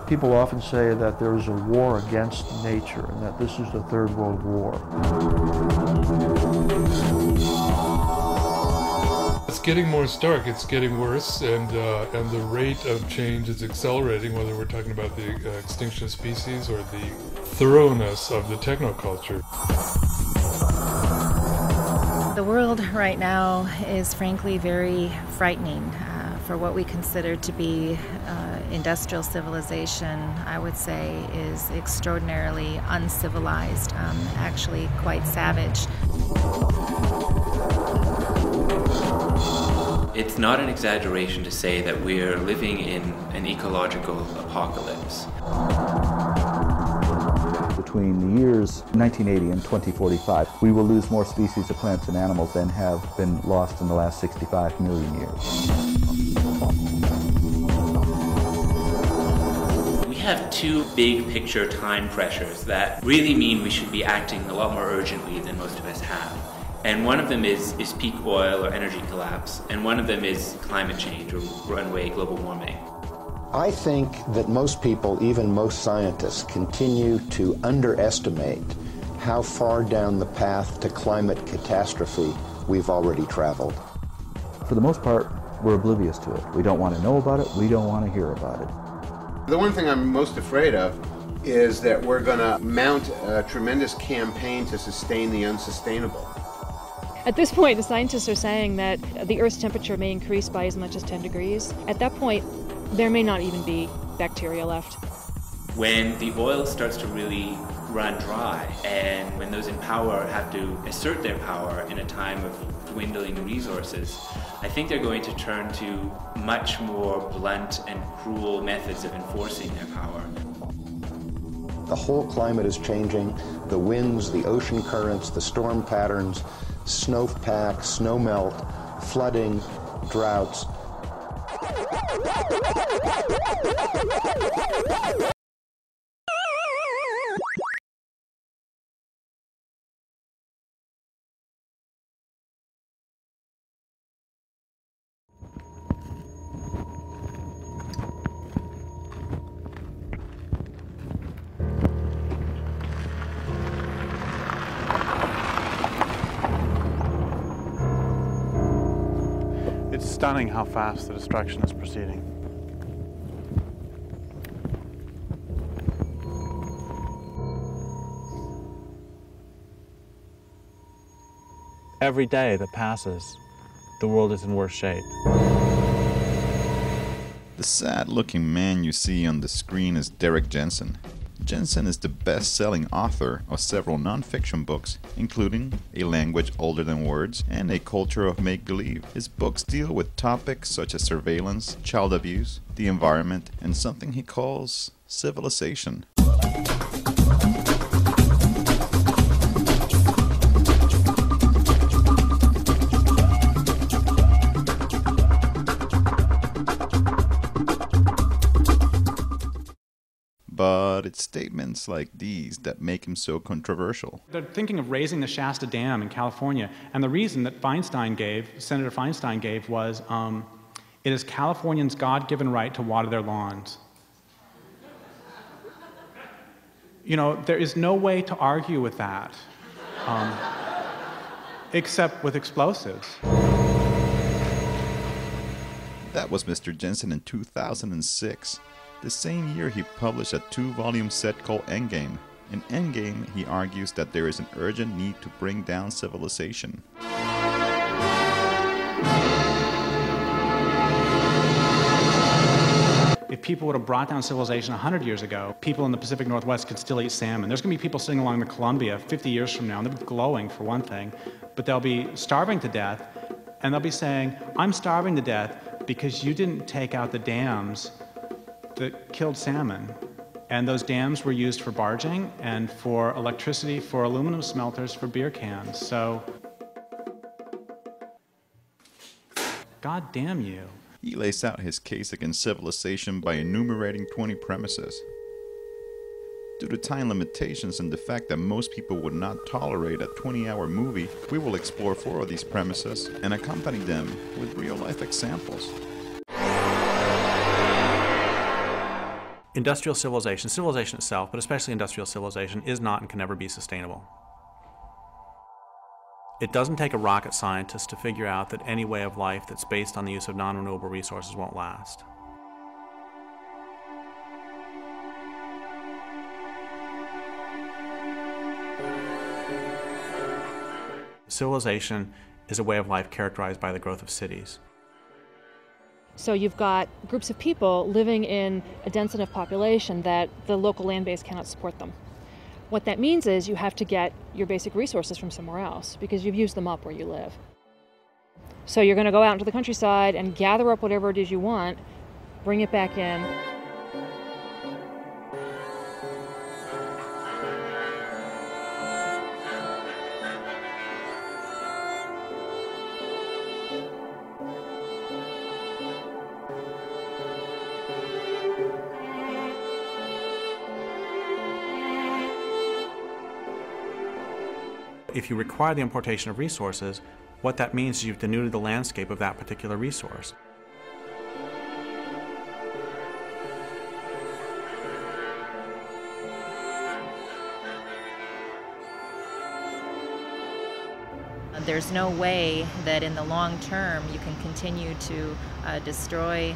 People often say that there is a war against nature and that this is the Third World War. It's getting more stark, it's getting worse, and the rate of change is accelerating, whether we're talking about the extinction of species or the thoroughness of the technoculture. The world right now is frankly very frightening. For what we consider to be industrial civilization, I would say is extraordinarily uncivilized, actually quite savage. It's not an exaggeration to say that we're living in an ecological apocalypse. Between the years 1980 and 2045, we will lose more species of plants and animals than have been lost in the last 65 million years. We have two big picture time pressures that really mean we should be acting a lot more urgently than most of us have. And one of them is peak oil or energy collapse, and one of them is climate change or runaway global warming. I think that most people, even most scientists, continue to underestimate how far down the path to climate catastrophe we've already traveled. For the most part, we're oblivious to it. We don't want to know about it. We don't want to hear about it. The one thing I'm most afraid of is that we're going to mount a tremendous campaign to sustain the unsustainable. At this point, the scientists are saying that the Earth's temperature may increase by as much as 10 degrees. At that point, there may not even be bacteria left. When the oil starts to really run dry, and when those in power have to assert their power in a time of dwindling resources, I think they're going to turn to much more blunt and cruel methods of enforcing their power. The whole climate is changing. The winds, the ocean currents, the storm patterns, snowpack, snowmelt, flooding, droughts. It's stunning how fast the destruction is proceeding. Every day that passes, the world is in worse shape. The sad-looking man you see on the screen is Derrick Jensen. Jensen is the best-selling author of several non-fiction books, including A Language Older Than Words and A Culture of Make-Believe. His books deal with topics such as surveillance, child abuse, the environment, and something he calls civilization. But it's statements like these that make him so controversial. They're thinking of raising the Shasta Dam in California, and the reason that Senator Feinstein gave was, it is Californians' God-given right to water their lawns. You know, there is no way to argue with that, except with explosives. That was Mr. Jensen in 2006. The same year he published a 2-volume set called Endgame. In Endgame, he argues that there is an urgent need to bring down civilization. If people would have brought down civilization 100 years ago, people in the Pacific Northwest could still eat salmon. There's going to be people sitting along the Columbia 50 years from now, and they'll be glowing for one thing, but they'll be starving to death, and they'll be saying, I'm starving to death because you didn't take out the dams that killed salmon. And those dams were used for barging and for electricity, for aluminum smelters, for beer cans. So, God damn you. He lays out his case against civilization by enumerating 20 premises. Due to time limitations and the fact that most people would not tolerate a 20-hour movie, we will explore 4 of these premises and accompany them with real-life examples. Industrial civilization, civilization itself, but especially industrial civilization, is not and can never be sustainable. It doesn't take a rocket scientist to figure out that any way of life that's based on the use of non-renewable resources won't last. Civilization is a way of life characterized by the growth of cities. So you've got groups of people living in a dense enough population that the local land base cannot support them. What that means is you have to get your basic resources from somewhere else because you've used them up where you live. So you're going to go out into the countryside and gather up whatever it is you want, bring it back in. If you require the importation of resources, what that means is you've denuded the landscape of that particular resource. There's no way that in the long term you can continue to destroy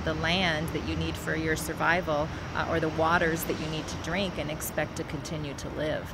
the land that you need for your survival or the waters that you need to drink and expect to continue to live.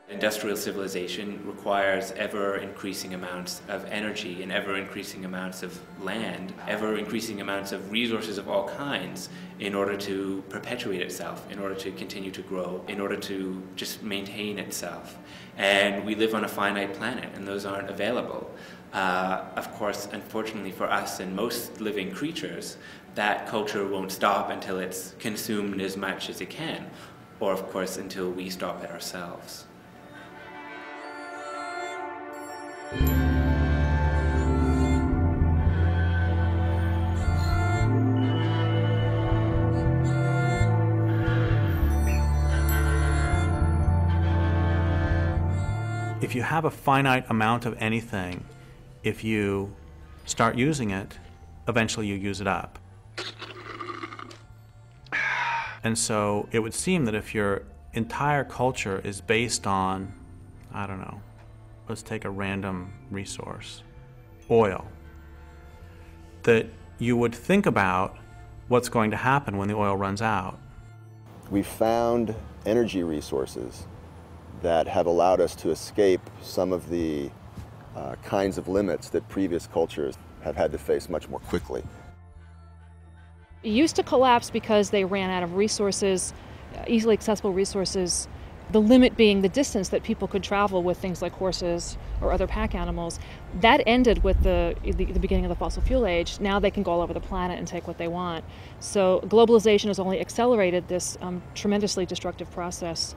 Industrial civilization requires ever-increasing amounts of energy and ever-increasing amounts of land, ever-increasing amounts of resources of all kinds in order to perpetuate itself, in order to continue to grow, in order to just maintain itself. And we live on a finite planet, and those aren't available. Of course, unfortunately for us and most living creatures, that culture won't stop until it's consumed as much as it can, or of course until we stop it ourselves. If you have a finite amount of anything, if you start using it, eventually you use it up. And so it would seem that if your entire culture is based on, I don't know, let's take a random resource, oil, that you would think about what's going to happen when the oil runs out. We found energy resources that have allowed us to escape some of the kinds of limits that previous cultures have had to face much more quickly. It used to collapse because they ran out of resources, easily accessible resources, the limit being the distance that people could travel with things like horses or other pack animals. That ended with the beginning of the fossil fuel age. Now they can go all over the planet and take what they want. So globalization has only accelerated this tremendously destructive process.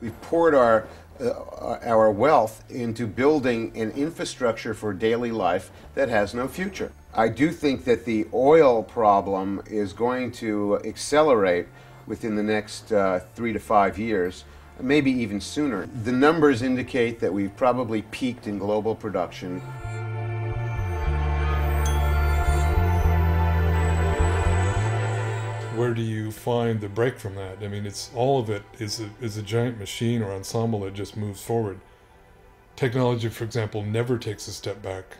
We've poured our wealth into building an infrastructure for daily life that has no future. I do think that the oil problem is going to accelerate within the next 3 to 5 years, maybe even sooner. The numbers indicate that we've probably peaked in global production. Where do you find the break from that? I mean, it's all of it is a giant machine or ensemble that just moves forward. Technology, for example, never takes a step back.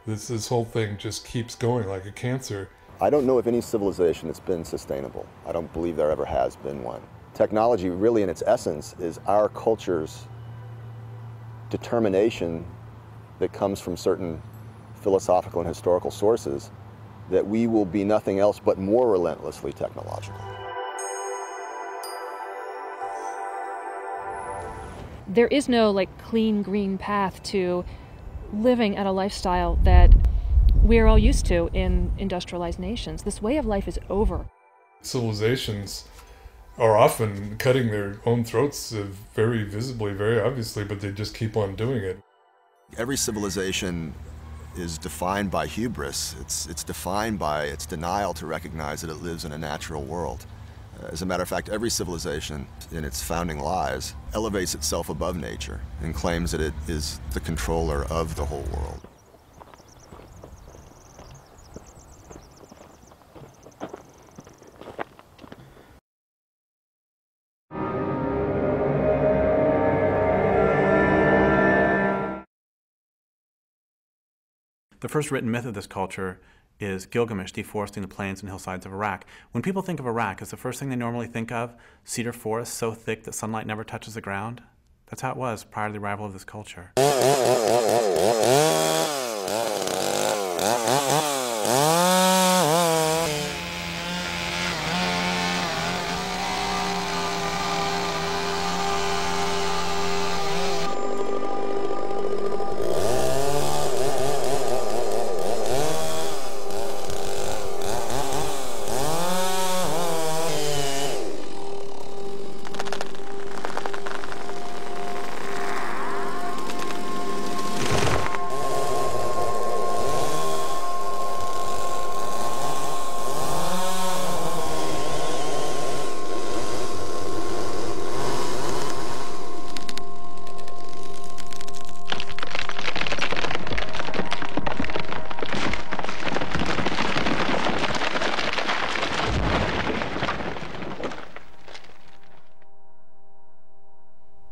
This whole thing just keeps going like a cancer. I don't know of any civilization that's been sustainable. I don't believe there ever has been one. Technology, really in its essence, is our culture's determination that comes from certain philosophical and historical sources that we will be nothing else but more relentlessly technological. There is no clean green path to living at a lifestyle that we're all used to in industrialized nations. This way of life is over. Civilizations are often cutting their own throats very visibly, very obviously, but they just keep on doing it. Every civilization is defined by hubris. It's defined by its denial to recognize that it lives in a natural world. As a matter of fact, every civilization in its founding lies elevates itself above nature and claims that it is the controller of the whole world. The first written myth of this culture is Gilgamesh deforesting the plains and hillsides of Iraq. When people think of Iraq, is the first thing they normally think of cedar forests so thick that sunlight never touches the ground? That's how it was prior to the arrival of this culture.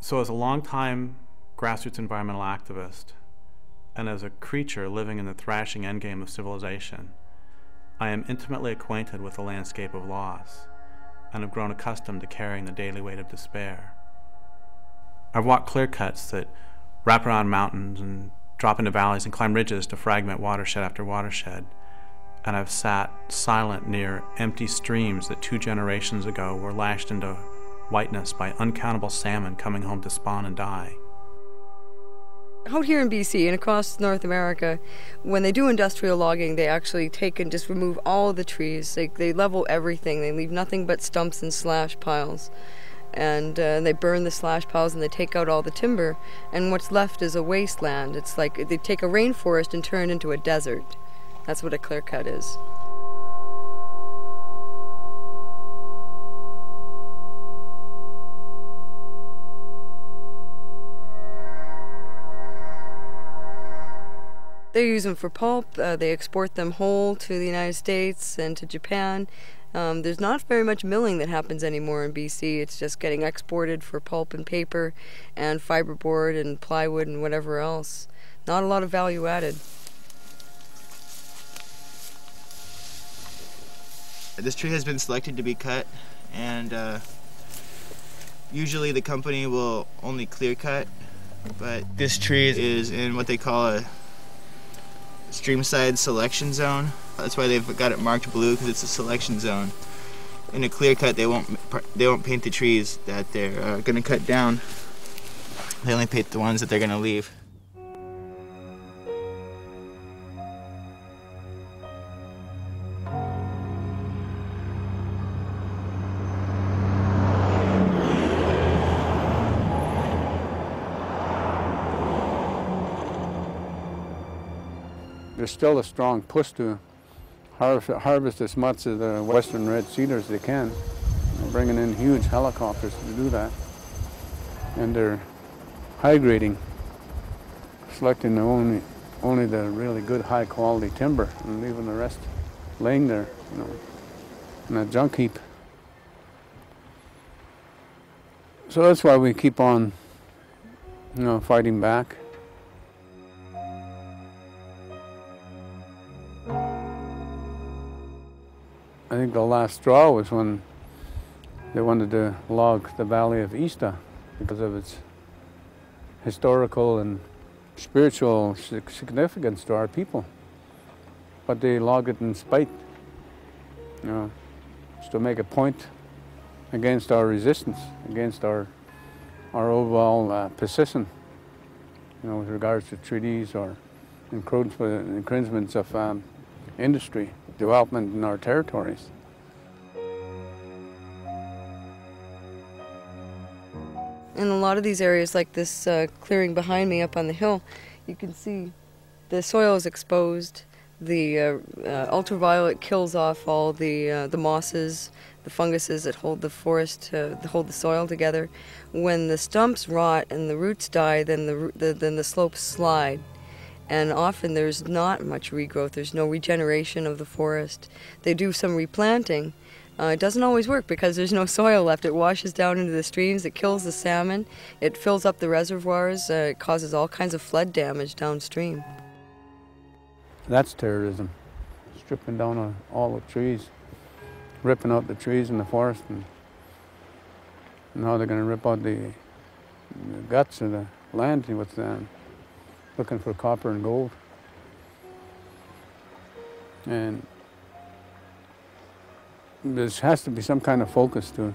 So as a longtime grassroots environmental activist, and as a creature living in the thrashing endgame of civilization, I am intimately acquainted with the landscape of loss, and have grown accustomed to carrying the daily weight of despair. I've walked clear cuts that wrap around mountains and drop into valleys and climb ridges to fragment watershed after watershed, and I've sat silent near empty streams that 2 generations ago were lashed into whiteness by uncountable salmon coming home to spawn and die. Out here in BC and across North America, when they do industrial logging, they actually take and just remove all the trees. They level everything. They leave nothing but stumps and slash piles. And they burn the slash piles and they take out all the timber. And what's left is a wasteland. It's like they take a rainforest and turn it into a desert. That's what a clear cut is. They use them for pulp. They export them whole to the United States and to Japan. There's not very much milling that happens anymore in BC. It's just getting exported for pulp and paper and fiberboard and plywood and whatever else. Not a lot of value added. This tree has been selected to be cut, and usually the company will only clear cut, but this tree is in what they call a streamside selection zone. That's why they've got it marked blue, because it's a selection zone. In a clear cut, they won't paint the trees that they're going to cut down. They only paint the ones that they're going to leave. There's still a strong push to harvest as much of the western red cedar as they can. They're bringing in huge helicopters to do that. And they're high grading, selecting only the really good high quality timber and leaving the rest laying there, in a junk heap. So that's why we keep on, fighting back. I think the last straw was when they wanted to log the Valley of Ista because of its historical and spiritual significance to our people. But they logged it in spite, just to make a point against our resistance, against our overall position, with regards to treaties or encroachments of industry development in our territories. In a lot of these areas, like this clearing behind me up on the hill, you can see The soil is exposed. The ultraviolet kills off all the mosses, the funguses that hold the forest, that hold the soil together. When the stumps rot and the roots die, then the slopes slide. And often there's not much regrowth. There's no regeneration of the forest. They do some replanting. It doesn't always work because there's no soil left. It washes down into the streams, it kills the salmon, it fills up the reservoirs, it causes all kinds of flood damage downstream. That's terrorism, stripping down all the trees, ripping out the trees in the forest, and now they're going to rip out the guts of the land with them, looking for copper and gold. And there has to be some kind of focus to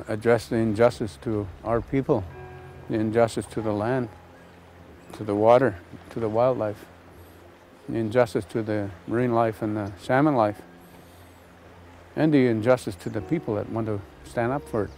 address the injustice to our people, the injustice to the land, to the water, to the wildlife, the injustice to the marine life and the salmon life, and the injustice to the people that want to stand up for it.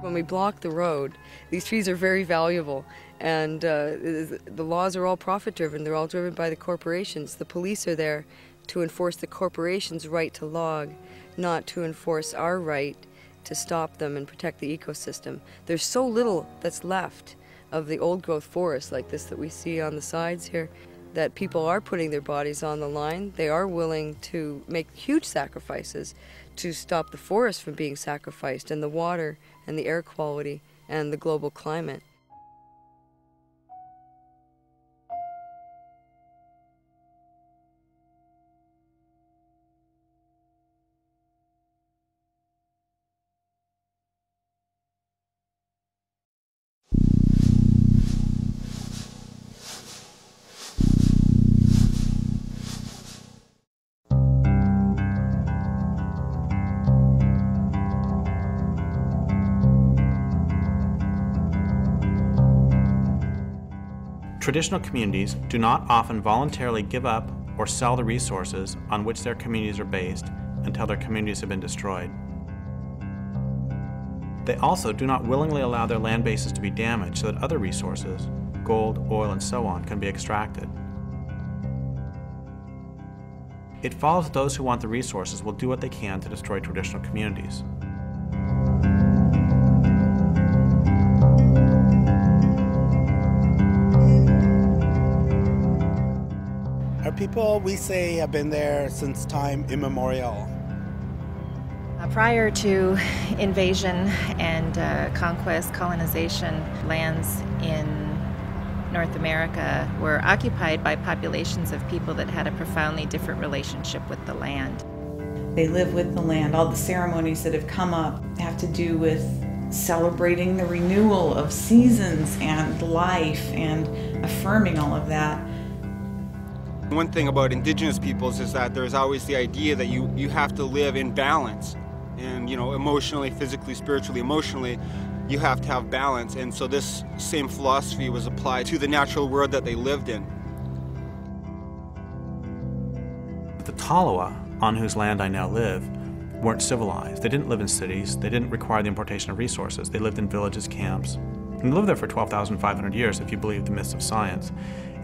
When we block the road, these trees are very valuable, and the laws are all profit-driven. They're all driven by the corporations. The police are there to enforce the corporations' right to log, not to enforce our right to stop them and protect the ecosystem. There's so little that's left of the old-growth forest like this that we see on the sides here, that people are putting their bodies on the line. They are willing to make huge sacrifices to stop the forest from being sacrificed, and the water and the air quality and the global climate. Traditional communities do not often voluntarily give up or sell the resources on which their communities are based until their communities have been destroyed. They also do not willingly allow their land bases to be damaged so that other resources, gold, oil, and so on, can be extracted. It follows that those who want the resources will do what they can to destroy traditional communities. Our people, we say, have been there since time immemorial. Prior to invasion and conquest, colonization, lands in North America were occupied by populations of people that had a profoundly different relationship with the land. They live with the land. All the ceremonies that have come up have to do with celebrating the renewal of seasons and life and affirming all of that. One thing about Indigenous peoples is that there's always the idea that you have to live in balance. And, you know, emotionally, physically, spiritually, emotionally, you have to have balance. And so this same philosophy was applied to the natural world that they lived in. The Tolowa, on whose land I now live, weren't civilized. They didn't live in cities. They didn't require the importation of resources. They lived in villages, camps. And they lived there for 12,500 years if you believe the myths of science.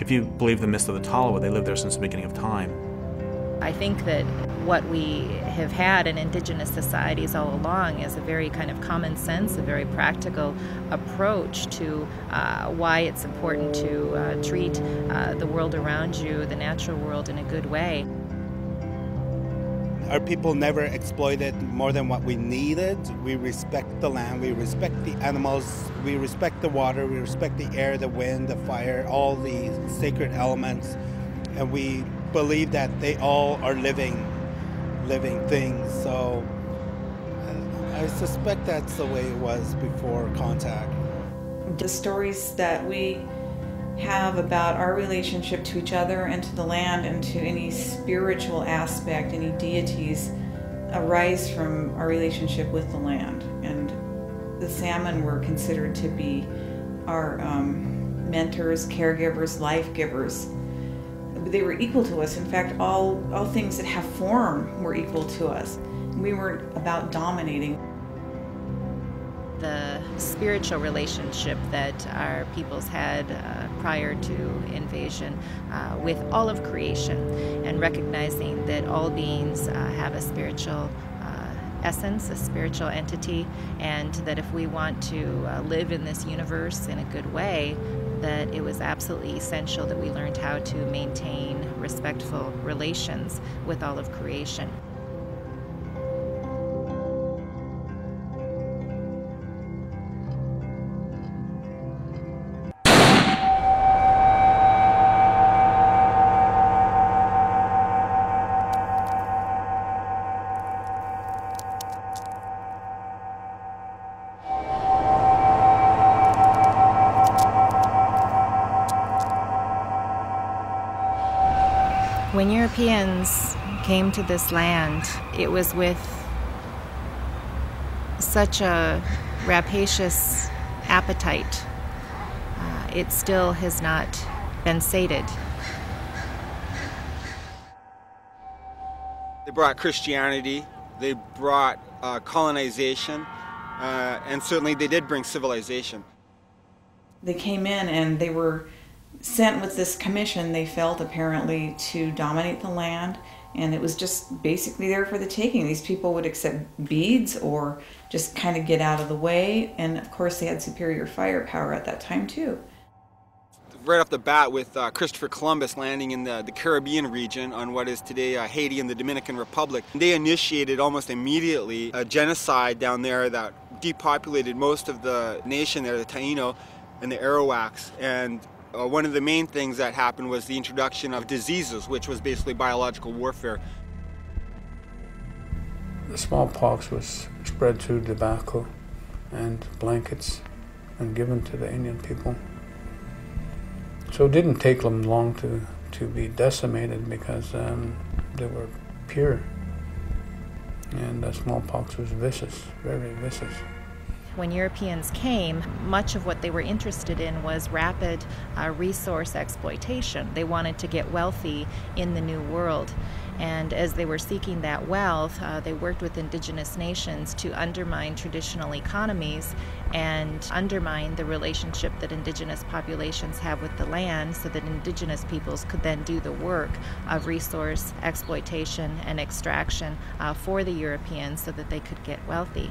If you believe the myths of the Tolowa, they lived there since the beginning of time. I think that what we have had in Indigenous societies all along is a very kind of common sense, a very practical approach to why it's important to treat the world around you, the natural world, in a good way. Our people never exploited more than what we needed. We respect the land, we respect the animals, we respect the water, we respect the air, the wind, the fire, all the sacred elements, and we believe that they all are living things. So I suspect that's the way it was before contact. The stories that we have about our relationship to each other and to the land and to any spiritual aspect, any deities, arise from our relationship with the land. And the salmon were considered to be our mentors, caregivers, life givers. They were equal to us. In fact, all things that have form were equal to us. We weren't about dominating. the spiritual relationship that our peoples had prior to invasion with all of creation, and recognizing that all beings have a spiritual essence, a spiritual entity, and that if we want to live in this universe in a good way, that it was absolutely essential that we learned how to maintain respectful relations with all of creation. When Europeans came to this land, it was with such a rapacious appetite. It still has not been sated. They brought Christianity, they brought colonization, and certainly they did bring civilization. They came in and they were sent with this commission, they felt, apparently, to dominate the land, and it was just basically there for the taking. These people would accept beads or just kind of get out of the way, and of course they had superior firepower at that time too. Right off the bat, with Christopher Columbus landing in the Caribbean region on what is today Haiti and the Dominican Republic, they initiated almost immediately a genocide down there that depopulated most of the nation there, the Taino and the Arawaks. And one of the main things that happened was the introduction of diseases, which was basically biological warfare. The smallpox was spread through tobacco and blankets and given to the Indian people. So it didn't take them long to be decimated because they were pure. And the smallpox was vicious, very vicious. When Europeans came, much of what they were interested in was rapid resource exploitation. They wanted to get wealthy in the New World. And as they were seeking that wealth, they worked with indigenous nations to undermine traditional economies and undermine the relationship that indigenous populations have with the land, so that indigenous peoples could then do the work of resource exploitation and extraction for the Europeans so that they could get wealthy.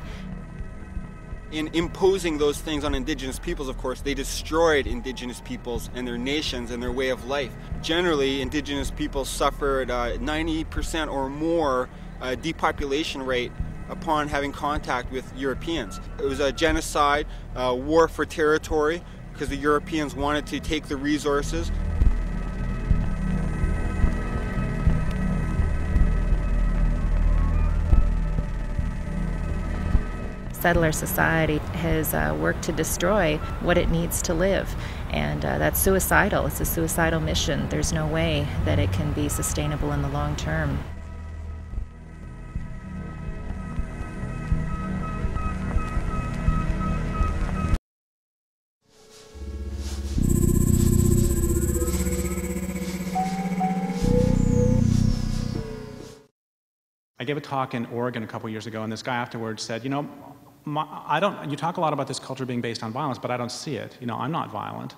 In imposing those things on indigenous peoples, of course, they destroyed indigenous peoples and their nations and their way of life. Generally, indigenous peoples suffered 90% or more depopulation rate upon having contact with Europeans. It was a genocide, war for territory, because the Europeans wanted to take the resources. Settler society has worked to destroy what it needs to live, and that's suicidal. It's a suicidal mission. There's no way that it can be sustainable in the long term. I gave a talk in Oregon a couple years ago, and this guy afterwards said, you know, you talk a lot about this culture being based on violence, but I don't see it. You know, I'm not violent.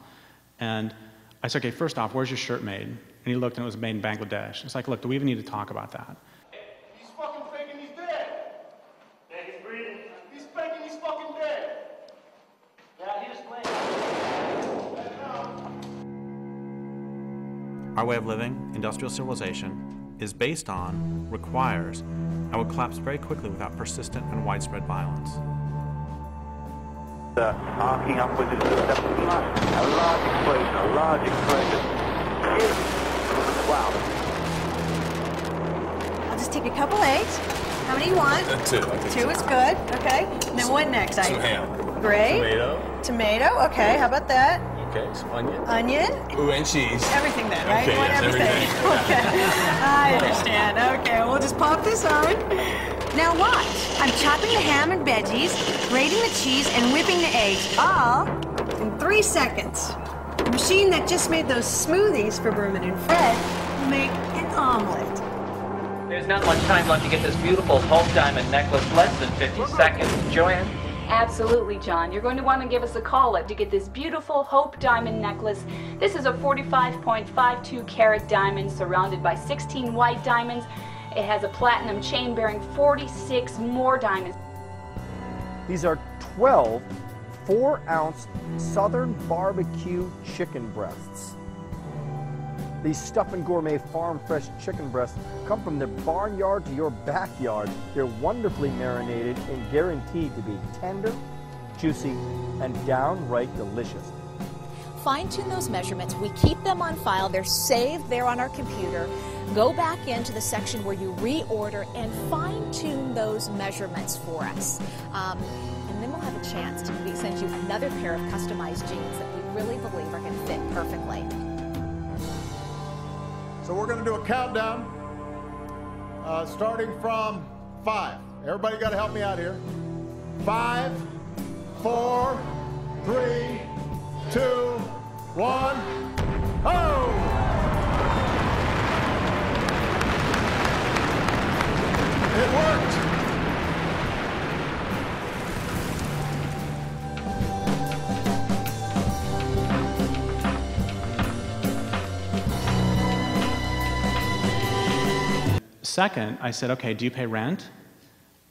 And I said, okay, first off, where's your shirt made? And he looked and it was made in Bangladesh. It's like, look, do we even need to talk about that? He's fucking faking he's dead. Yeah, he's breathing. He's faking he's fucking dead. Yeah, he just blamed. Our way of living, industrial civilization, is based on, requires, and will collapse very quickly without persistent and widespread violence. Arcing upwards into the 7th plus. A large explosion. Wow. I'll just take a couple eggs. How many do you want? Two. Two is good. Okay. And then what next? Some ham. Great. Tomato. Tomato. Okay. How about that? Okay. Some onion. Onion. Ooh, and cheese. Everything then, right? Okay, You want yes, everything. Okay. I understand. Okay. We'll just pop this on. Now watch. I'm chopping the ham and veggies, grating the cheese, and whipping the eggs, all in 3 seconds. The machine that just made those smoothies for Berman and Fred will make an omelet. There's not much time left to get this beautiful Hulk diamond necklace, less than 50 seconds. Joanne? Absolutely, John. You're going to want to give us a call up to get this beautiful Hope diamond necklace. This is a 45.52 carat diamond surrounded by 16 white diamonds. It has a platinum chain bearing 46 more diamonds. These are 12 4-ounce Southern barbecue chicken breasts. These stuffing gourmet farm fresh chicken breasts come from their barnyard to your backyard. They're wonderfully marinated and guaranteed to be tender, juicy, and downright delicious. Fine-tune those measurements. We keep them on file. They're saved there on our computer. Go back into the section where you reorder and fine-tune those measurements for us. And then we'll have a chance to maybe send you another pair of customized jeans that we really believe are going to fit perfectly. So we're going to do a countdown, starting from 5. Everybody got to help me out here. 5, 4, 3, 2, 1, oh! It worked! Second, I said, okay, do you pay rent?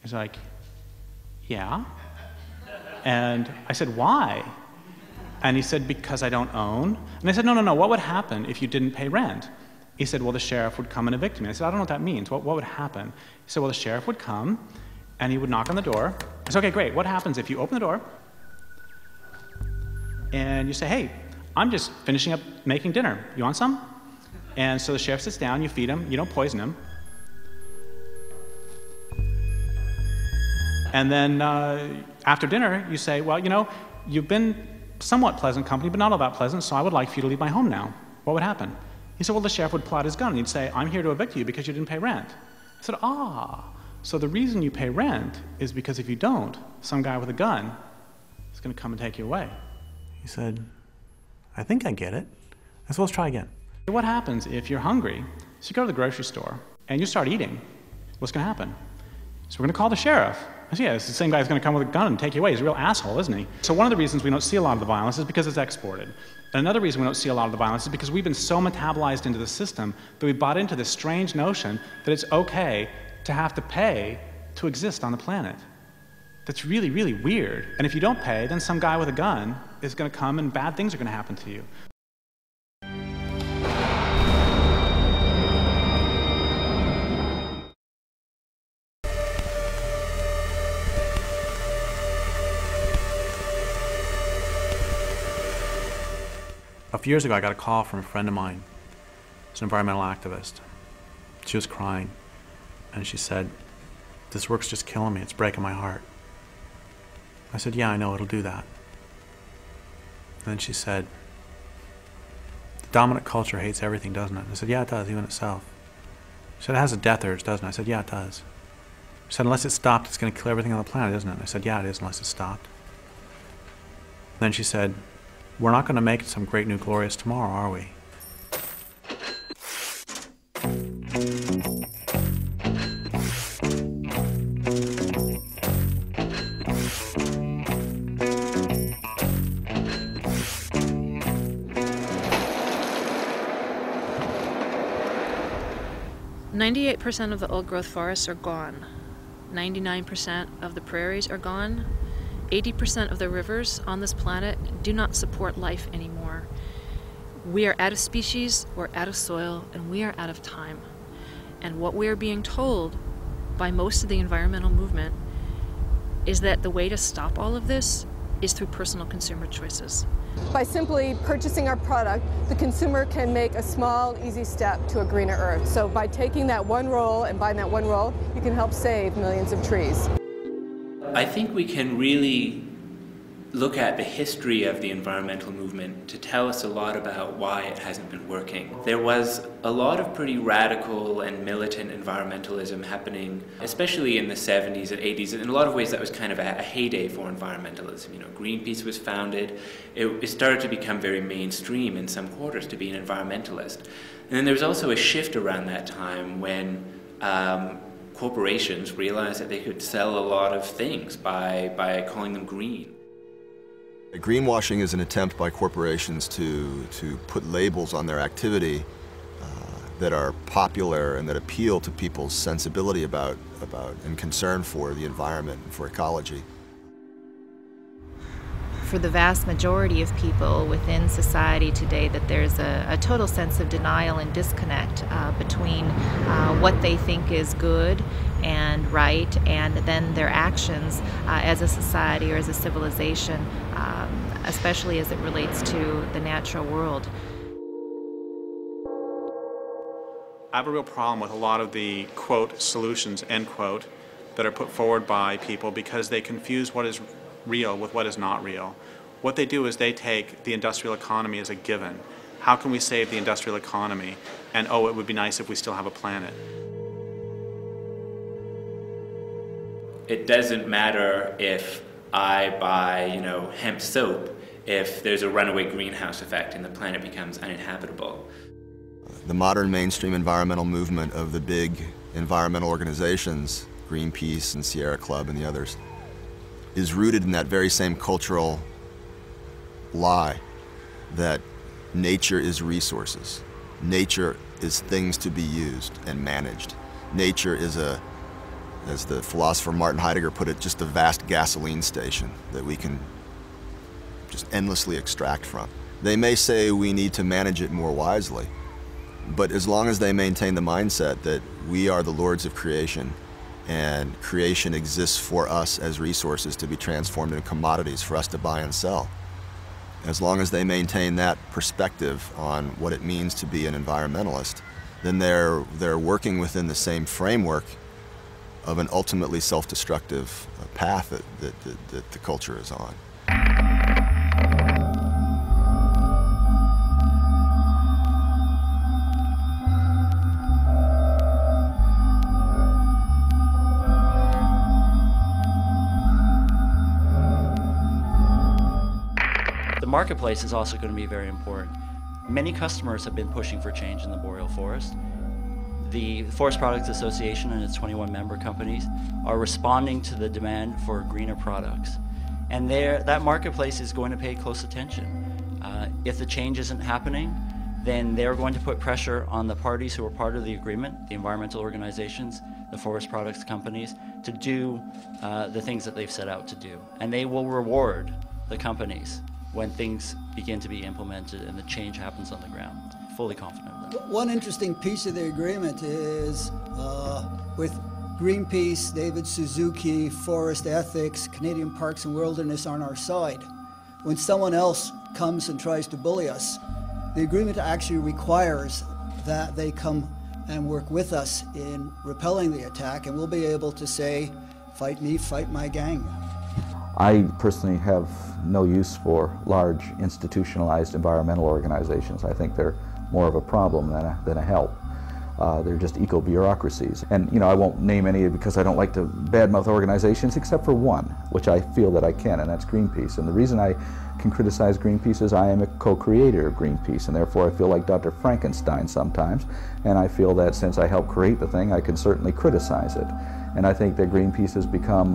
He's like, yeah. And I said, why? And he said, because I don't own. And I said, no, what would happen if you didn't pay rent? He said, well, the sheriff would come and evict me. I said, I don't know what that means. What would happen? He said, well, the sheriff would come, and he would knock on the door. I said, okay, great. What happens if you open the door, and you say, hey, I'm just finishing up making dinner. You want some? And so the sheriff sits down, you feed him, you don't poison him. And then after dinner, you say, well, you know, you've been somewhat pleasant company, but not all that pleasant, so I would like for you to leave my home now. What would happen? He said, well, the sheriff would pull out his gun, and he'd say, I'm here to evict you because you didn't pay rent. I said, so the reason you pay rent is because if you don't, some guy with a gun is going to come and take you away. He said, I think I get it. I said, let's try again. What happens if you're hungry, so you go to the grocery store, and you start eating? What's going to happen? So we're going to call the sheriff. I said, yeah, it's the same guy who's going to come with a gun and take you away. He's a real asshole, isn't he? So one of the reasons we don't see a lot of the violence is because it's exported. And another reason we don't see a lot of the violence is because we've been so metabolized into the system that we bought into this strange notion that it's okay to have to pay to exist on the planet. That's really, really weird. And if you don't pay, then some guy with a gun is going to come and bad things are going to happen to you. A few years ago, I got a call from a friend of mine. She's an environmental activist. She was crying, and she said, this work's just killing me. It's breaking my heart. I said, yeah, I know, it'll do that. And then she said, the dominant culture hates everything, doesn't it? I said, yeah, it does, even itself. She said, it has a death urge, doesn't it? I said, yeah, it does. She said, unless it's stopped, it's going to kill everything on the planet, isn't it? I said, yeah, it is, unless it's stopped. And then she said, we're not going to make it some great new glorious tomorrow, are we? %98 of the old-growth forests are gone. 99% of the prairies are gone. 80% of the rivers on this planet do not support life anymore. We are out of species, we're out of soil, and we are out of time. And what we are being told by most of the environmental movement is that the way to stop all of this is through personal consumer choices. By simply purchasing our product, the consumer can make a small, easy step to a greener earth. So by taking that one roll and buying that one roll, you can help save millions of trees. I think we can really look at the history of the environmental movement to tell us a lot about why it hasn't been working. There was a lot of pretty radical and militant environmentalism happening, especially in the 70s and 80s. In a lot of ways that was kind of a heyday for environmentalism. You know, Greenpeace was founded. It started to become very mainstream in some quarters to be an environmentalist. And then there was also a shift around that time when corporations realized that they could sell a lot of things by calling them green. Greenwashing is an attempt by corporations to put labels on their activity that are popular and that appeal to people's sensibility about and concern for the environment and for ecology. For the vast majority of people within society today, that there's a total sense of denial and disconnect between what they think is good and right and then their actions as a society or as a civilization, especially as it relates to the natural world. I have a real problem with a lot of the, quote, solutions, end quote, that are put forward by people because they confuse what is real with what is not real. What they do is they take the industrial economy as a given. How can we save the industrial economy? And oh, it would be nice if we still have a planet. It doesn't matter if I buy, hemp soap if there's a runaway greenhouse effect and the planet becomes uninhabitable. The modern mainstream environmental movement of the big environmental organizations, Greenpeace and Sierra Club and the others, is rooted in that very same cultural lie that nature is resources. Nature is things to be used and managed. Nature is as the philosopher Martin Heidegger put it, just a vast gasoline station that we can just endlessly extract from. They may say we need to manage it more wisely, but as long as they maintain the mindset that we are the lords of creation and creation exists for us as resources to be transformed into commodities for us to buy and sell, as long as they maintain that perspective on what it means to be an environmentalist, then they're working within the same framework of an ultimately self-destructive path that the culture is on. The marketplace is also going to be very important. Many customers have been pushing for change in the boreal forest. The Forest Products Association and its 21 member companies are responding to the demand for greener products. And that marketplace is going to pay close attention. If the change isn't happening, then they're going to put pressure on the parties who are part of the agreement, the environmental organizations, the forest products companies, to do the things that they've set out to do. And they will reward the companies when things begin to be implemented and the change happens on the ground. Fully confident of that. One interesting piece of the agreement is with Greenpeace, David Suzuki, Forest Ethics, Canadian Parks and Wilderness on our side. When someone else comes and tries to bully us, the agreement actually requires that they come and work with us in repelling the attack, and we'll be able to say, fight me, fight my gang. I personally have no use for large institutionalized environmental organizations. I think they're more of a problem than a help. They're just eco-bureaucracies. And I won't name any because I don't like to badmouth organizations except for one, which I feel that I can, and that's Greenpeace. And the reason I can criticize Greenpeace is I am a co-creator of Greenpeace, and therefore I feel like Dr. Frankenstein sometimes, and I feel that since I helped create the thing, I can certainly criticize it. And I think that Greenpeace has become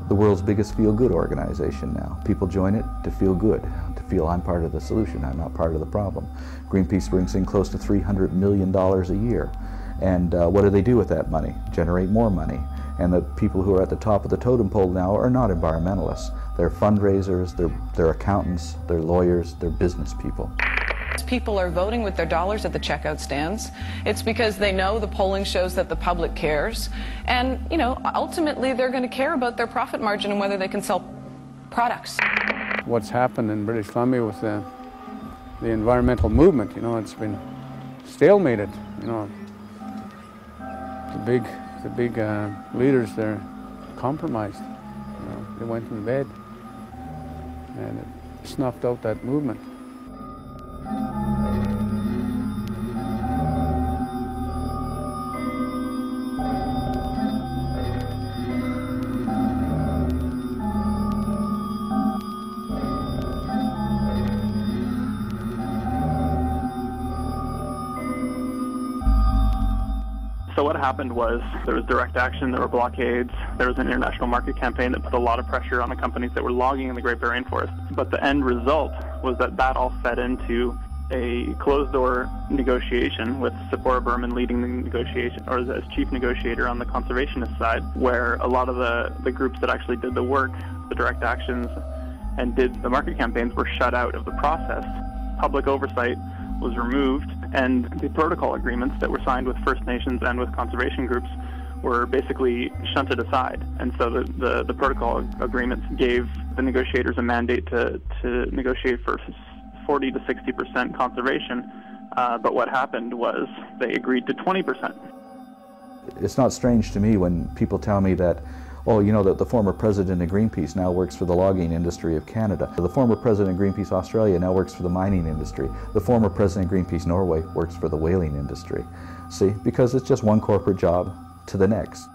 the world's biggest feel-good organization now. People join it to feel good, to feel I'm part of the solution, I'm not part of the problem. Greenpeace brings in close to $300 million a year. And what do they do with that money? Generate more money. And the people who are at the top of the totem pole now are not environmentalists. They're fundraisers, they're accountants, they're lawyers, they're business people. People are voting with their dollars at the checkout stands. It's because they know the polling shows that the public cares. And, ultimately they're going to care about their profit margin and whether they can sell products. What's happened in British Columbia with the environmental movement, it's been stalemated. The big leaders there compromised. They went to bed and it snuffed out that movement. So what happened was there was direct action, there were blockades, there was an international market campaign that put a lot of pressure on the companies that were logging in the Great Barrier Rainforest. But the end result was that all fed into a closed-door negotiation with Sephora Berman leading the negotiation, or as chief negotiator on the conservationist side, where a lot of the groups that actually did the work, the direct actions, and did the market campaigns were shut out of the process. Public oversight was removed, and the protocol agreements that were signed with First Nations and with conservation groups were basically shunted aside. And so the protocol agreements gave the negotiators a mandate to negotiate for 40 to 60% conservation, but what happened was they agreed to 20%. It's not strange to me when people tell me that, oh, you know, that the former president of Greenpeace now works for the logging industry of Canada. The former president of Greenpeace Australia now works for the mining industry. The former president of Greenpeace Norway works for the whaling industry. See, because it's just one corporate job to the next.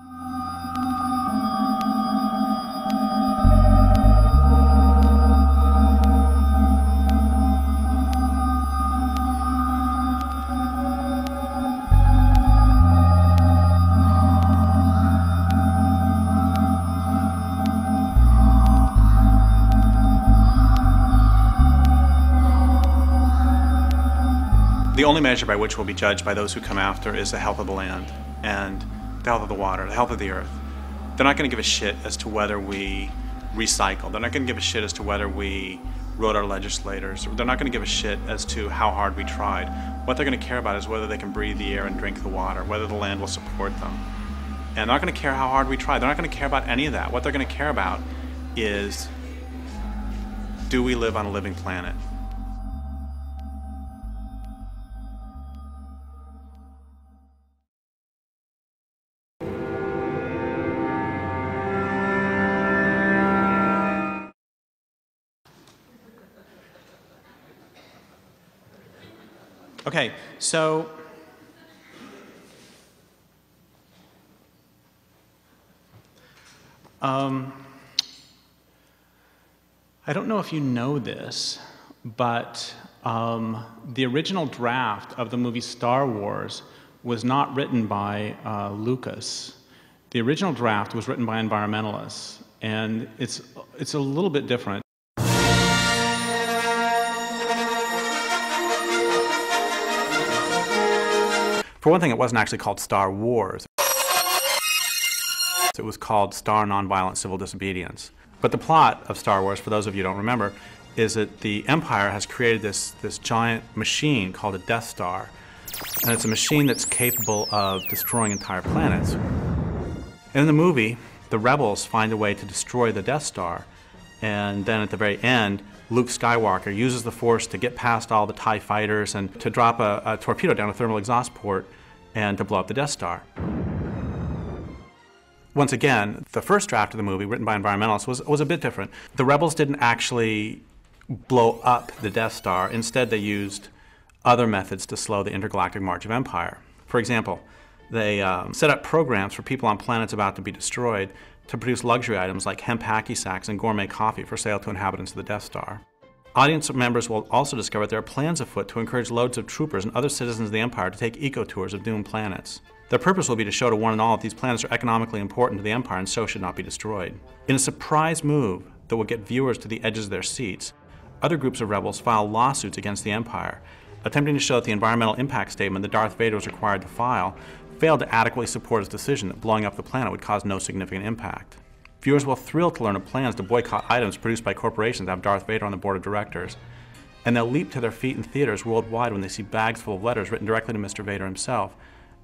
The only measure by which we'll be judged by those who come after is the health of the land and the health of the water, the health of the earth. They're not going to give a shit as to whether we recycle. They're not going to give a shit as to whether we wrote our legislators. They're not going to give a shit as to how hard we tried. What they're going to care about is whether they can breathe the air and drink the water, whether the land will support them. And they're not going to care how hard we try. They're not going to care about any of that. What they're going to care about is, do we live on a living planet? Okay, so I don't know if you know this, but the original draft of the movie Star Wars was not written by Lucas. The original draft was written by environmentalists, and it's a little bit different. For one thing, it wasn't actually called Star Wars. It was called Star Nonviolent Civil Disobedience. But the plot of Star Wars, for those of you who don't remember, is that the Empire has created this giant machine called a Death Star. And it's a machine that's capable of destroying entire planets. In the movie, the rebels find a way to destroy the Death Star. And then at the very end, Luke Skywalker uses the Force to get past all the TIE fighters and to drop a torpedo down a thermal exhaust port and to blow up the Death Star. Once again, the first draft of the movie, written by environmentalists, was a bit different. The rebels didn't actually blow up the Death Star. Instead, they used other methods to slow the intergalactic march of empire. For example, they set up programs for people on planets about to be destroyed to produce luxury items like hemp hacky sacks and gourmet coffee for sale to inhabitants of the Death Star. Audience members will also discover there are plans afoot to encourage loads of troopers and other citizens of the Empire to take eco-tours of doomed planets. Their purpose will be to show to one and all that these planets are economically important to the Empire and so should not be destroyed. In a surprise move that will get viewers to the edges of their seats, other groups of rebels file lawsuits against the Empire, attempting to show that the environmental impact statement that Darth Vader was required to file failed to adequately support his decision that blowing up the planet would cause no significant impact. Viewers will thrill to learn of plans to boycott items produced by corporations that have Darth Vader on the board of directors. And they'll leap to their feet in theaters worldwide when they see bags full of letters written directly to Mr. Vader himself,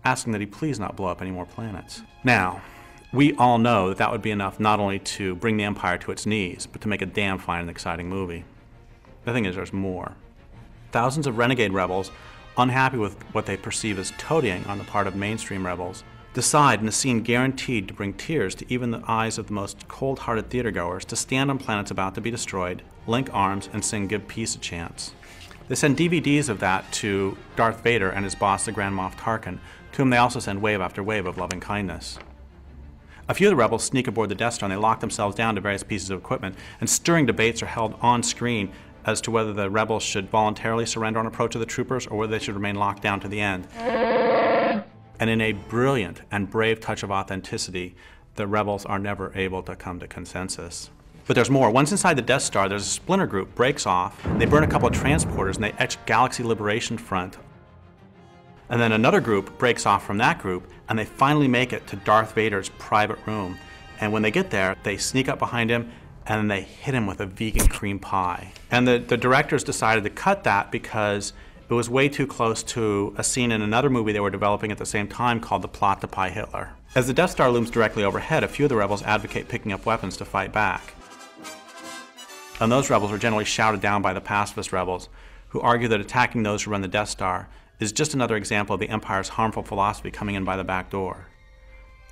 asking that he please not blow up any more planets. Now, we all know that that would be enough not only to bring the Empire to its knees, but to make a damn fine and exciting movie. The thing is, there's more. Thousands of renegade rebels, unhappy with what they perceive as toadying on the part of mainstream rebels, decide in a scene guaranteed to bring tears to even the eyes of the most cold-hearted theatergoers to stand on planets about to be destroyed, link arms, and sing "Give Peace a Chance." They send DVDs of that to Darth Vader and his boss, the Grand Moff Tarkin, to whom they also send wave after wave of loving kindness. A few of the rebels sneak aboard the Death Star and they lock themselves down to various pieces of equipment, and stirring debates are held on screen as to whether the rebels should voluntarily surrender on approach of the troopers or whether they should remain locked down to the end. And in a brilliant and brave touch of authenticity, the rebels are never able to come to consensus. But there's more. Once inside the Death Star, there's a splinter group breaks off. They burn a couple of transporters and they etch Galaxy Liberation Front. And then another group breaks off from that group and they finally make it to Darth Vader's private room. And when they get there, they sneak up behind him and then they hit him with a vegan cream pie. And the directors decided to cut that because it was way too close to a scene in another movie they were developing at the same time called The Plot to Pie Hitler. As the Death Star looms directly overhead, a few of the rebels advocate picking up weapons to fight back. And those rebels are generally shouted down by the pacifist rebels, who argue that attacking those who run the Death Star is just another example of the Empire's harmful philosophy coming in by the back door.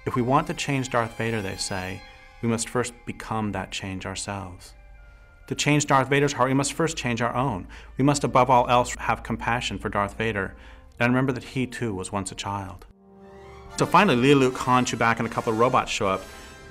If we want to change Darth Vader, they say, we must first become that change ourselves. To change Darth Vader's heart, we must first change our own. We must above all else have compassion for Darth Vader and remember that he too was once a child. So finally, Leia, Luke, Han, Chewbacca, and a couple of robots show up,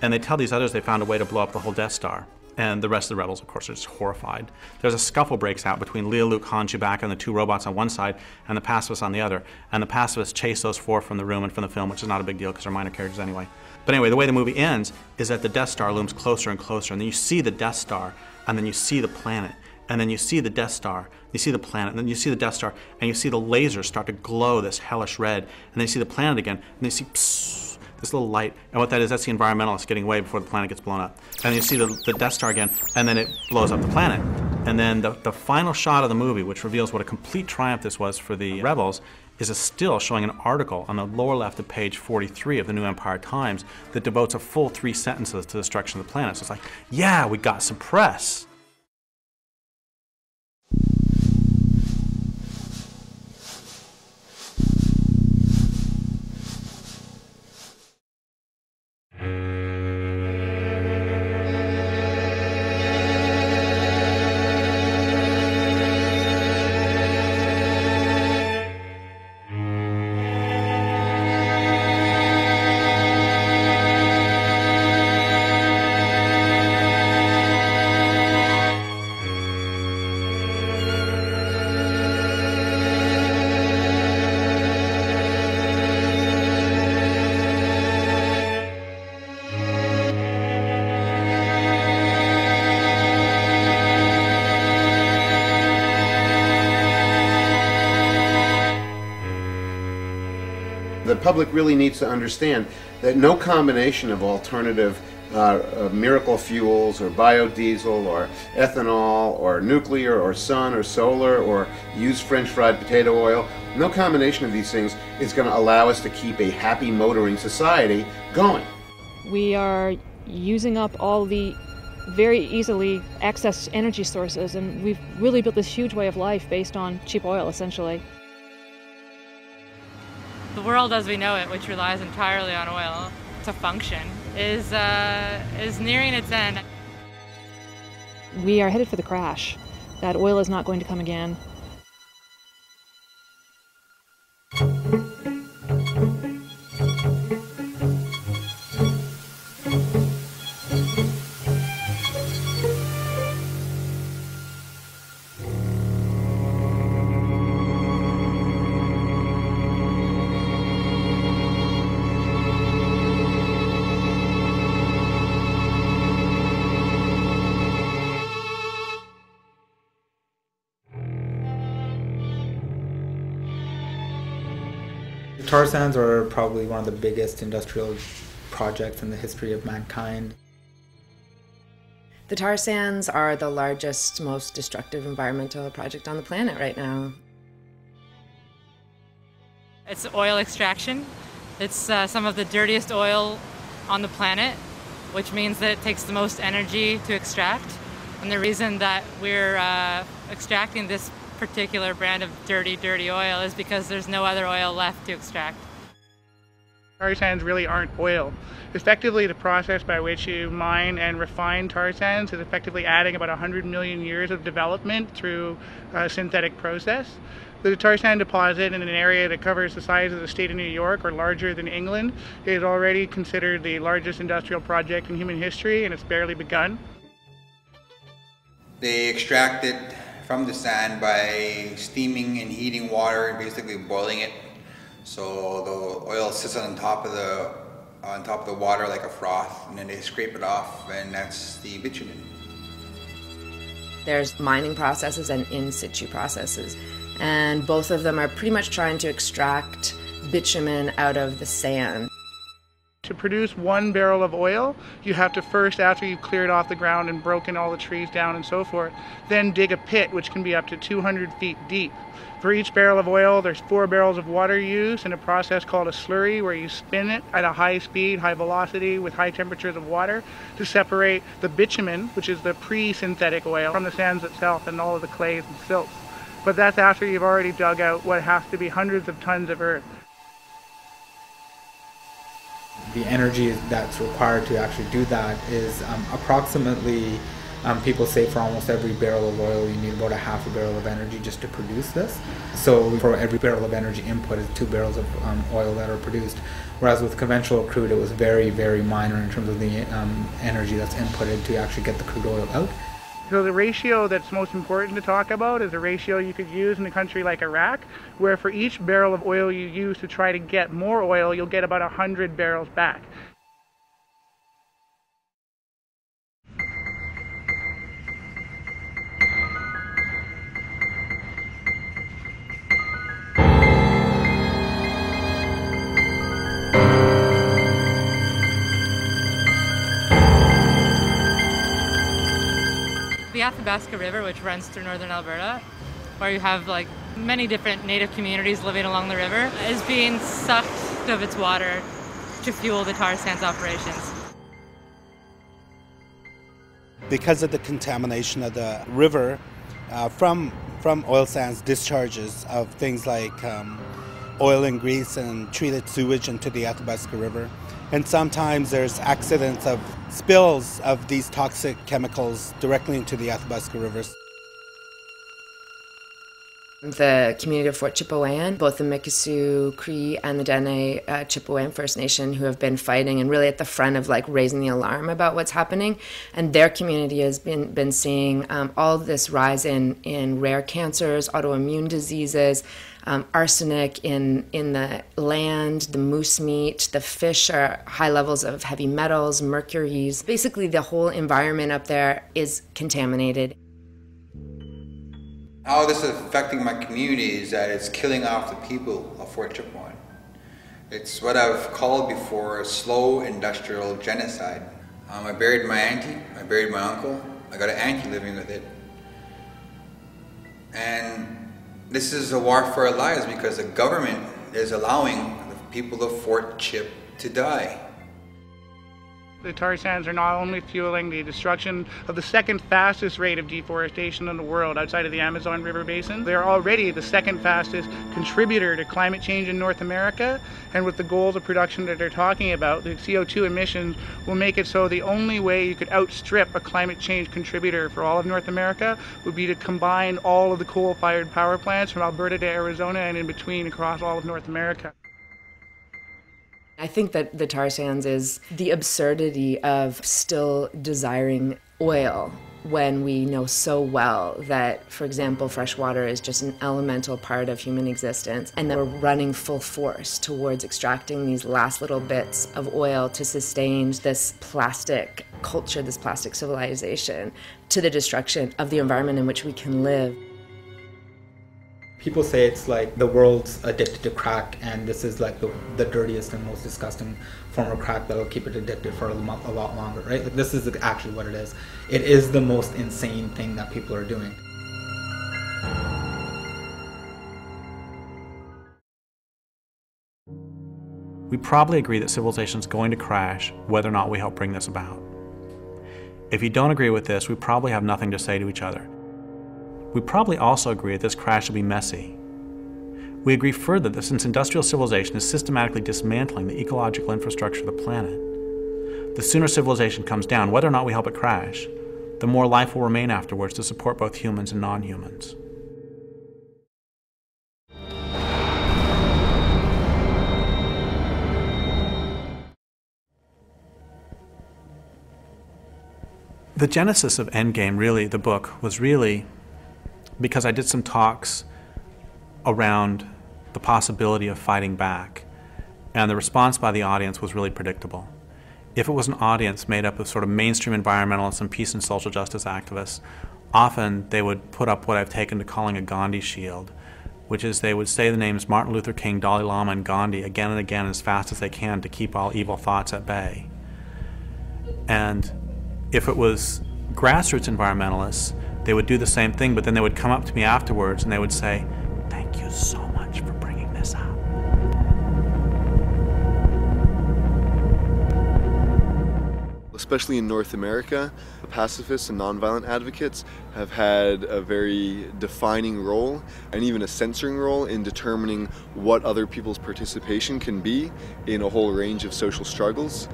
and they tell these others they found a way to blow up the whole Death Star. And the rest of the rebels, of course, are just horrified. There's a scuffle breaks out between Leia, Luke, Han, Chewbacca, and the two robots on one side, and the pacifists on the other. And the pacifists chase those four from the room and from the film, which is not a big deal because they're minor characters anyway. But anyway, the way the movie ends is that the Death Star looms closer and closer, and then you see the Death Star, and then you see the planet, and then you see the Death Star, you see the planet, and then you see the Death Star, and you see the lasers start to glow this hellish red, and then you see the planet again, and then you see psst, this little light, and what that is, that's the environmentalists getting away before the planet gets blown up. And then you see the Death Star again, and then it blows up the planet. And then the final shot of the movie, which reveals what a complete triumph this was for the rebels, is a still showing an article on the lower left of page 43 of the New Empire Times that devotes a full 3 sentences to the destruction of the planet. So it's like, yeah, we got some press. The public really needs to understand that no combination of alternative miracle fuels or biodiesel or ethanol or nuclear or sun or solar or used French fried potato oil, no combination of these things is going to allow us to keep a happy motoring society going. We are using up all the very easily accessed energy sources, and we've really built this huge way of life based on cheap oil, essentially. The world as we know it, which relies entirely on oil to function, is nearing its end. We are headed for the crash. That oil is not going to come again. Tar sands are probably one of the biggest industrial projects in the history of mankind. The tar sands are the largest, most destructive environmental project on the planet right now. It's oil extraction. It's some of the dirtiest oil on the planet, which means that it takes the most energy to extract. And the reason that we're extracting this particular brand of dirty oil is because there's no other oil left to extract. Tar sands really aren't oil. Effectively, the process by which you mine and refine tar sands is effectively adding about 100 million years of development through a synthetic process. The tar sand deposit in an area that covers the size of the state of New York or larger than England is already considered the largest industrial project in human history, and it's barely begun. They extract it from the sand by steaming and heating water, basically boiling it. So the oil sits on top of the water like a froth, and then they scrape it off, and that's the bitumen. There's mining processes and in situ processes, and both of them are pretty much trying to extract bitumen out of the sand. To produce 1 barrel of oil, you have to first, after you've cleared off the ground and broken all the trees down and so forth, then dig a pit which can be up to 200 feet deep. For each barrel of oil, there's 4 barrels of water used in a process called a slurry, where you spin it at a high speed, high velocity, with high temperatures of water to separate the bitumen, which is the pre-synthetic oil, from the sands itself and all of the clays and silts. But that's after you've already dug out what has to be hundreds of tons of earth. The energy that's required to actually do that is approximately, people say for almost every barrel of oil you need about a half a barrel of energy just to produce this. So for every barrel of energy input is 2 barrels of oil that are produced. Whereas with conventional crude it was very, very minor in terms of the energy that's inputted to actually get the crude oil out. So the ratio that's most important to talk about is a ratio you could use in a country like Iraq, where for each barrel of oil you use to try to get more oil, you'll get about 100 barrels back. The Athabasca River, which runs through northern Alberta, where you have like many different native communities living along the river, is being sucked of its water to fuel the tar sands operations. Because of the contamination of the river from oil sands discharges of things like oil and grease and treated sewage into the Athabasca River. And sometimes there's accidents of spills of these toxic chemicals directly into the Athabasca rivers. The community of Fort Chipewyan, both the Mikisew Cree and the Dene Chipewyan First Nation, who have been fighting and really at the front of like raising the alarm about what's happening, and their community has been seeing all this rise in rare cancers, autoimmune diseases, arsenic in the land, the moose meat, the fish are high levels of heavy metals, mercuries. Basically, the whole environment up there is contaminated. How this is affecting my community is that it's killing off the people of Fort Chipewyan. It's what I've called before a slow industrial genocide. I buried my auntie, I buried my uncle, I got an auntie living with it. And this is a war for our lives because the government is allowing the people of Fort Chip to die. The tar sands are not only fueling the destruction of the second fastest rate of deforestation in the world outside of the Amazon River Basin, they are already the second fastest contributor to climate change in North America. And with the goals of production that they're talking about, the CO2 emissions will make it so the only way you could outstrip a climate change contributor for all of North America would be to combine all of the coal-fired power plants from Alberta to Arizona and in between across all of North America. I think that the tar sands is the absurdity of still desiring oil when we know so well that, for example, fresh water is just an elemental part of human existence, and that we're running full force towards extracting these last little bits of oil to sustain this plastic culture, this plastic civilization, to the destruction of the environment in which we can live. People say it's like the world's addicted to crack, and this is like the dirtiest and most disgusting form of crack that'll keep it addicted for a lot longer, right? Like this is actually what it is. It is the most insane thing that people are doing. We probably agree that civilization is going to crash whether or not we help bring this about. If you don't agree with this, we probably have nothing to say to each other. We probably also agree that this crash will be messy. We agree further that since industrial civilization is systematically dismantling the ecological infrastructure of the planet, the sooner civilization comes down, whether or not we help it crash, the more life will remain afterwards to support both humans and non-humans. The genesis of Endgame, really, the book, was really because I did some talks around the possibility of fighting back. And the response by the audience was really predictable. If it was an audience made up of sort of mainstream environmentalists and peace and social justice activists, often they would put up what I've taken to calling a Gandhi shield, which is they would say the names Martin Luther King, Dalai Lama, and Gandhi again and again as fast as they can to keep all evil thoughts at bay. And if it was grassroots environmentalists, they would do the same thing, but then they would come up to me afterwards and they would say, "Thank you so much for bringing this up." Especially in North America, pacifists and nonviolent advocates have had a very defining role and even a censoring role in determining what other people's participation can be in a whole range of social struggles.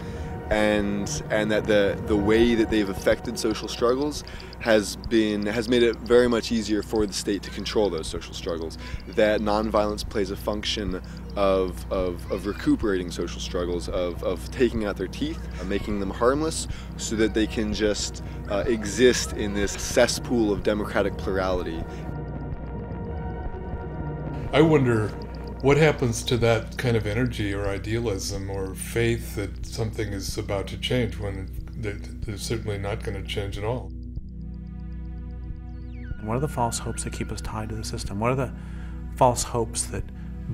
And that the way that they've affected social struggles has made it very much easier for the state to control those social struggles. That nonviolence plays a function of recuperating social struggles, of taking out their teeth, making them harmless, so that they can just exist in this cesspool of democratic plurality. I wonder what happens to that kind of energy or idealism or faith that something is about to change when they're certainly not going to change at all. And what are the false hopes that keep us tied to the system? What are the false hopes that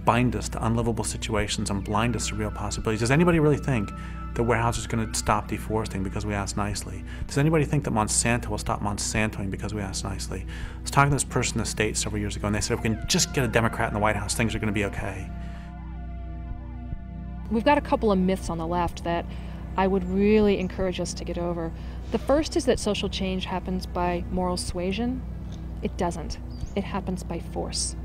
bind us to unlivable situations and blind us to real possibilities? Does anybody really think that Weyerhaeuser is going to stop deforesting because we ask nicely? Does anybody think that Monsanto will stop Monsantoing because we ask nicely? I was talking to this person in the States several years ago, and they said, if we can just get a Democrat in the White House, things are going to be okay. We've got a couple of myths on the left that I would really encourage us to get over. The first is that social change happens by moral suasion. It doesn't. It happens by force.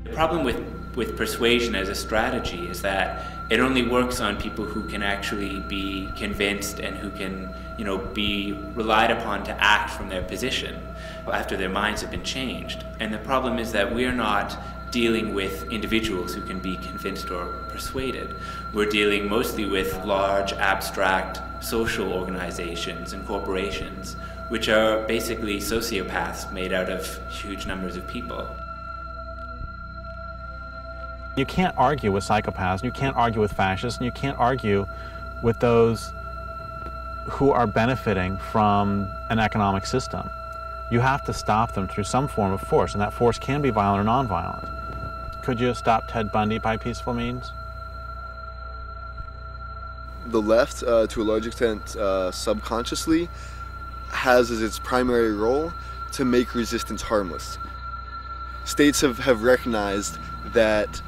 The problem with persuasion as a strategy is that it only works on people who can actually be convinced and who can, be relied upon to act from their position after their minds have been changed. And the problem is that we're not dealing with individuals who can be convinced or persuaded. We're dealing mostly with large, abstract social organizations and corporations, which are basically sociopaths made out of huge numbers of people. You can't argue with psychopaths, you can't argue with fascists, and you can't argue with those who are benefiting from an economic system. You have to stop them through some form of force, and that force can be violent or nonviolent. Could you have stopped Ted Bundy by peaceful means? The left, to a large extent subconsciously, has as its primary role to make resistance harmless. States have recognized that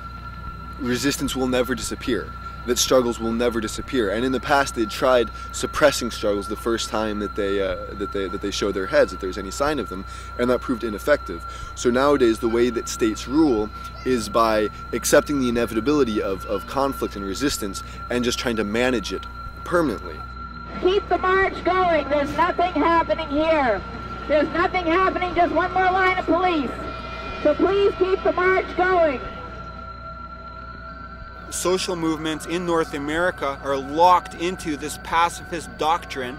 resistance will never disappear, that struggles will never disappear, and in the past they tried suppressing struggles the first time that they showed their heads, if there's any sign of them, and that proved ineffective. So nowadays the way that states rule is by accepting the inevitability of conflict and resistance and just trying to manage it permanently. Keep the march going. There's nothing happening here. There's nothing happening, just one more line of police. So please keep the march going. Social movements in North America are locked into this pacifist doctrine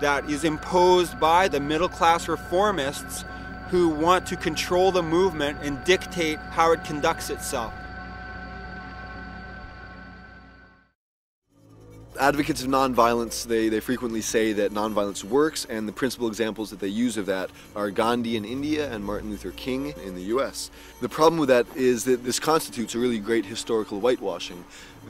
that is imposed by the middle-class reformists who want to control the movement and dictate how it conducts itself. Advocates of nonviolence, they frequently say that nonviolence works, and the principal examples that they use of that are Gandhi in India and Martin Luther King in the US. The problem with that is that this constitutes a really great historical whitewashing,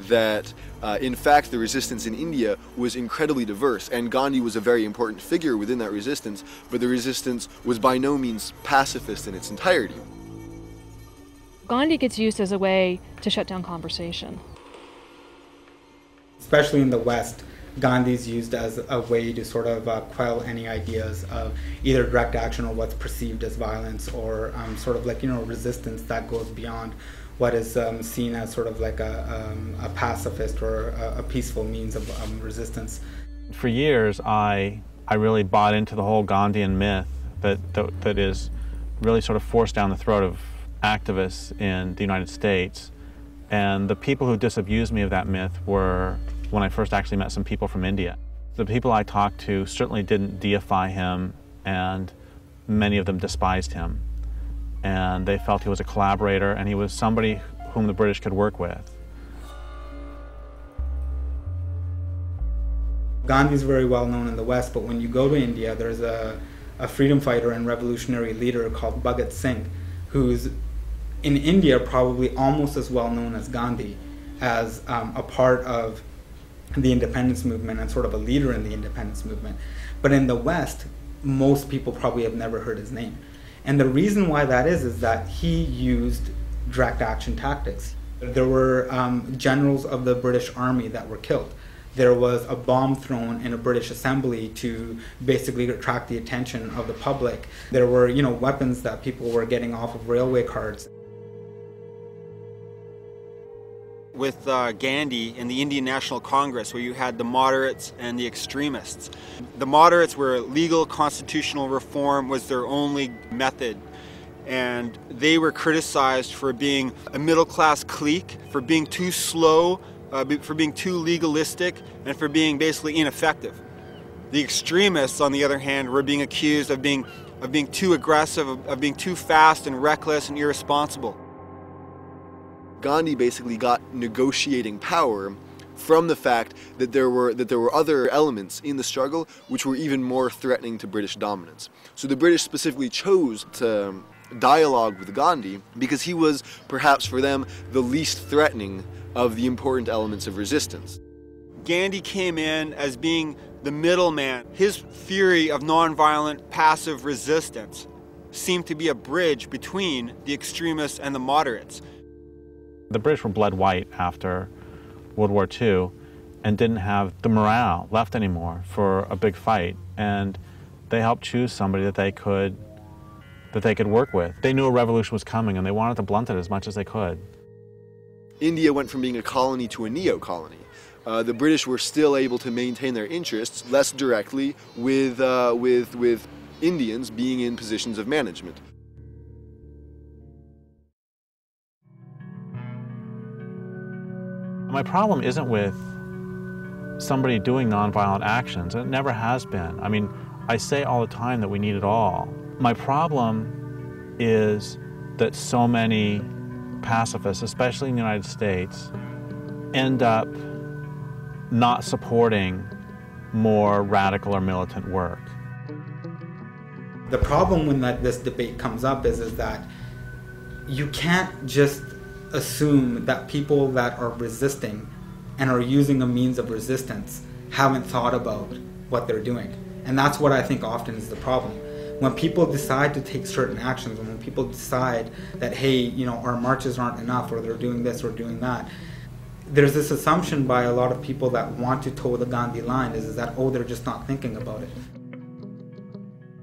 that in fact the resistance in India was incredibly diverse, and Gandhi was a very important figure within that resistance, but the resistance was by no means pacifist in its entirety. Gandhi gets used as a way to shut down conversation. Especially in the West, Gandhi is used as a way to sort of quell any ideas of either direct action or what's perceived as violence, or sort of like, resistance that goes beyond what is seen as sort of like a pacifist or a peaceful means of resistance. For years, I really bought into the whole Gandhian myth that is really sort of forced down the throat of activists in the United States. And the people who disabused me of that myth were when I first actually met some people from India. The people I talked to certainly didn't deify him, and many of them despised him. and they felt he was a collaborator, and he was somebody whom the British could work with. Gandhi is very well known in the West, but when you go to India, there's a freedom fighter and revolutionary leader called Bhagat Singh, who's in India probably almost as well known as Gandhi, as a part of the independence movement and sort of a leader in the independence movement. But in the West, most people probably have never heard his name. And the reason why that is that he used direct action tactics. There were generals of the British Army that were killed. There was a bomb thrown in a British assembly to basically attract the attention of the public. There were, weapons that people were getting off of railway carts. With Gandhi and the Indian National Congress, where you had the moderates and the extremists. The moderates were legal constitutional reform was their only method, and they were criticized for being a middle-class clique, for being too slow, for being too legalistic, and for being basically ineffective. The extremists, on the other hand, were being accused of being too aggressive, of being too fast and reckless and irresponsible. Gandhi basically got negotiating power from the fact that there were other elements in the struggle which were even more threatening to British dominance. So the British specifically chose to dialogue with Gandhi because he was, perhaps for them, the least threatening of the important elements of resistance. Gandhi came in as being the middleman. His theory of nonviolent passive resistance seemed to be a bridge between the extremists and the moderates. The British were bled white after World War II and didn't have the morale left anymore for a big fight, and they helped choose somebody that they could work with. They knew a revolution was coming, and they wanted to blunt it as much as they could. India went from being a colony to a neo-colony. The British were still able to maintain their interests less directly with Indians being in positions of management. My problem isn't with somebody doing nonviolent actions, and it never has been. I mean, I say all the time that we need it all. My problem is that so many pacifists, especially in the United States, end up not supporting more radical or militant work. The problem when this debate comes up is that you can't just assume that people that are resisting and are using a means of resistance haven't thought about what they're doing. And that's what I think often is the problem. When people decide to take certain actions, and when people decide that, hey, our marches aren't enough, or they're doing this or doing that, there's this assumption by a lot of people that want to toe the Gandhi line is that, oh, they're just not thinking about it.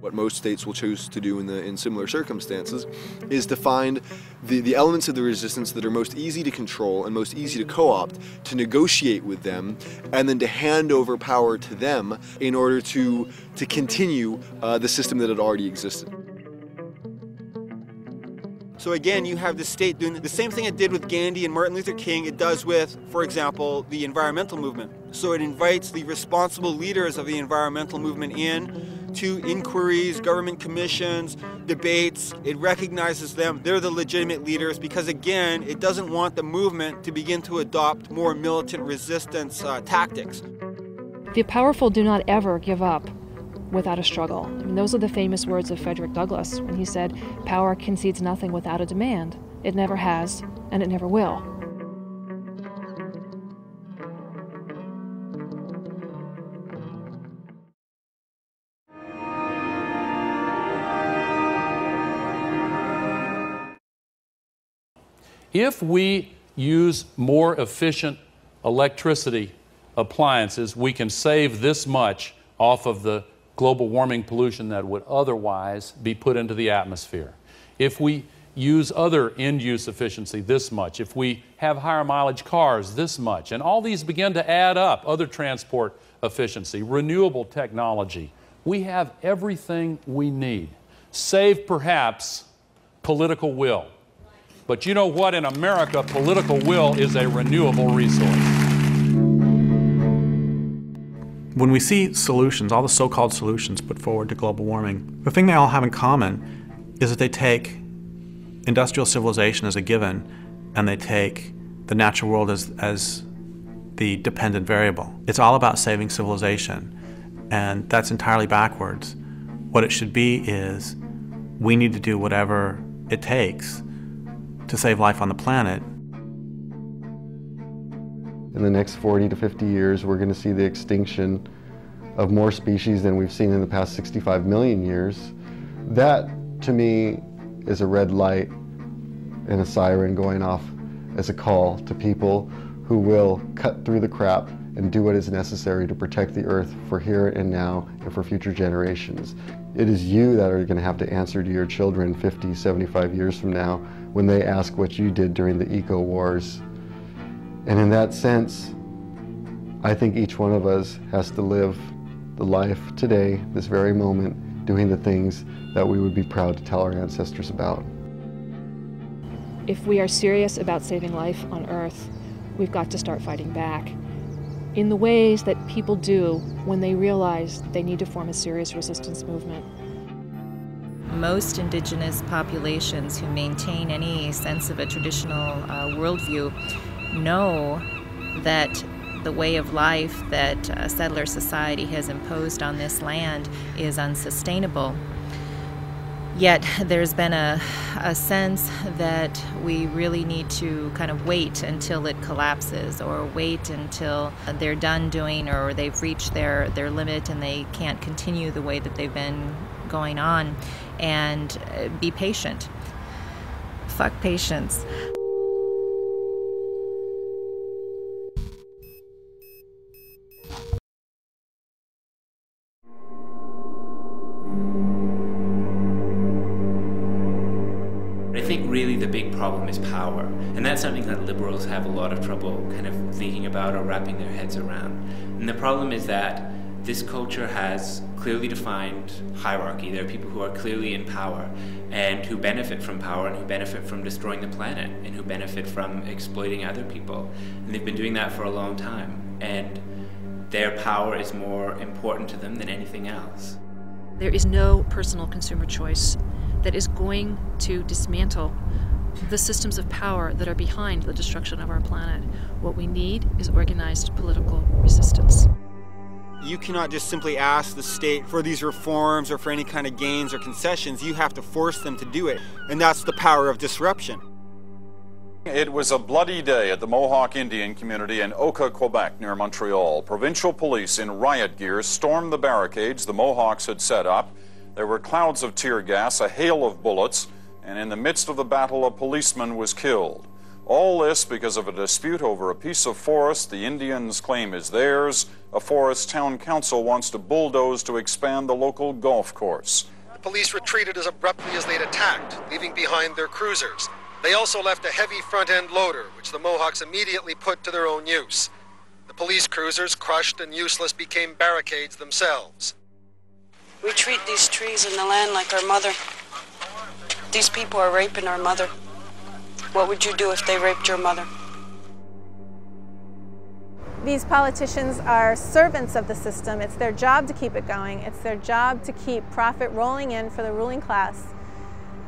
What most states will choose to do in similar circumstances is to find the elements of the resistance that are most easy to control and most easy to co-opt, to negotiate with them, and then to hand over power to them in order to continue the system that had already existed. So again, you have the state doing the same thing it did with Gandhi and Martin Luther King, it does with, for example, the environmental movement. So it invites the responsible leaders of the environmental movement in to inquiries, government commissions, debates. It recognizes them. They're the legitimate leaders because, again, it doesn't want the movement to begin to adopt more militant resistance tactics. The powerful do not ever give up without a struggle. I mean, those are the famous words of Frederick Douglass when he said, "Power concedes nothing without a demand. It never has, and it never will." If we use more efficient electricity appliances, we can save this much off of the global warming pollution that would otherwise be put into the atmosphere. If we use other end-use efficiency, this much. If we have higher mileage cars, this much. And all these begin to add up, other transport efficiency, renewable technology. We have everything we need, save perhaps political will. But you know what? In America, political will is a renewable resource. When we see solutions, all the so-called solutions put forward to global warming, the thing they all have in common is that they take industrial civilization as a given, and they take the natural world as the dependent variable. It's all about saving civilization, and that's entirely backwards. What it should be is, we need to do whatever it takes to save life on the planet. In the next 40 to 50 years, we're going to see the extinction of more species than we've seen in the past 65 million years. That, to me, is a red light and a siren going off as a call to people who will cut through the crap and do what is necessary to protect the earth for here and now and for future generations. It is you that are going to have to answer to your children 50, 75 years from now when they ask what you did during the eco-wars. And in that sense, I think each one of us has to live the life today, this very moment, doing the things that we would be proud to tell our ancestors about. If we are serious about saving life on Earth, we've got to start fighting back in the ways that people do when they realize they need to form a serious resistance movement. Most indigenous populations who maintain any sense of a traditional worldview know that the way of life that settler society has imposed on this land is unsustainable. Yet there's been a sense that we really need to kind of wait until it collapses, or wait until they're done doing, or they've reached their limit and they can't continue the way that they've been going on, and be patient. Fuck patience. I think really the big problem is power, and that's something that liberals have a lot of trouble kind of thinking about or wrapping their heads around. And the problem is that this culture has clearly defined hierarchy. There are people who are clearly in power and who benefit from power and who benefit from destroying the planet and who benefit from exploiting other people. And they've been doing that for a long time, and their power is more important to them than anything else. There is no personal consumer choice that is going to dismantle the systems of power that are behind the destruction of our planet. What we need is organized political resistance. You cannot just simply ask the state for these reforms or for any kind of gains or concessions. You have to force them to do it, and that's the power of disruption. It was a bloody day at the Mohawk Indian community in Oka, Quebec, near Montreal. Provincial police in riot gear stormed the barricades the Mohawks had set up. There were clouds of tear gas, a hail of bullets, and in the midst of the battle, a policeman was killed. All this because of a dispute over a piece of forest the Indians claim is theirs. A forest town council wants to bulldoze to expand the local golf course. The police retreated as abruptly as they'd attacked, leaving behind their cruisers. They also left a heavy front-end loader, which the Mohawks immediately put to their own use. The police cruisers, crushed and useless, became barricades themselves. We treat these trees and the land like our mother. These people are raping our mother. What would you do if they raped your mother? These politicians are servants of the system. It's their job to keep it going. It's their job to keep profit rolling in for the ruling class.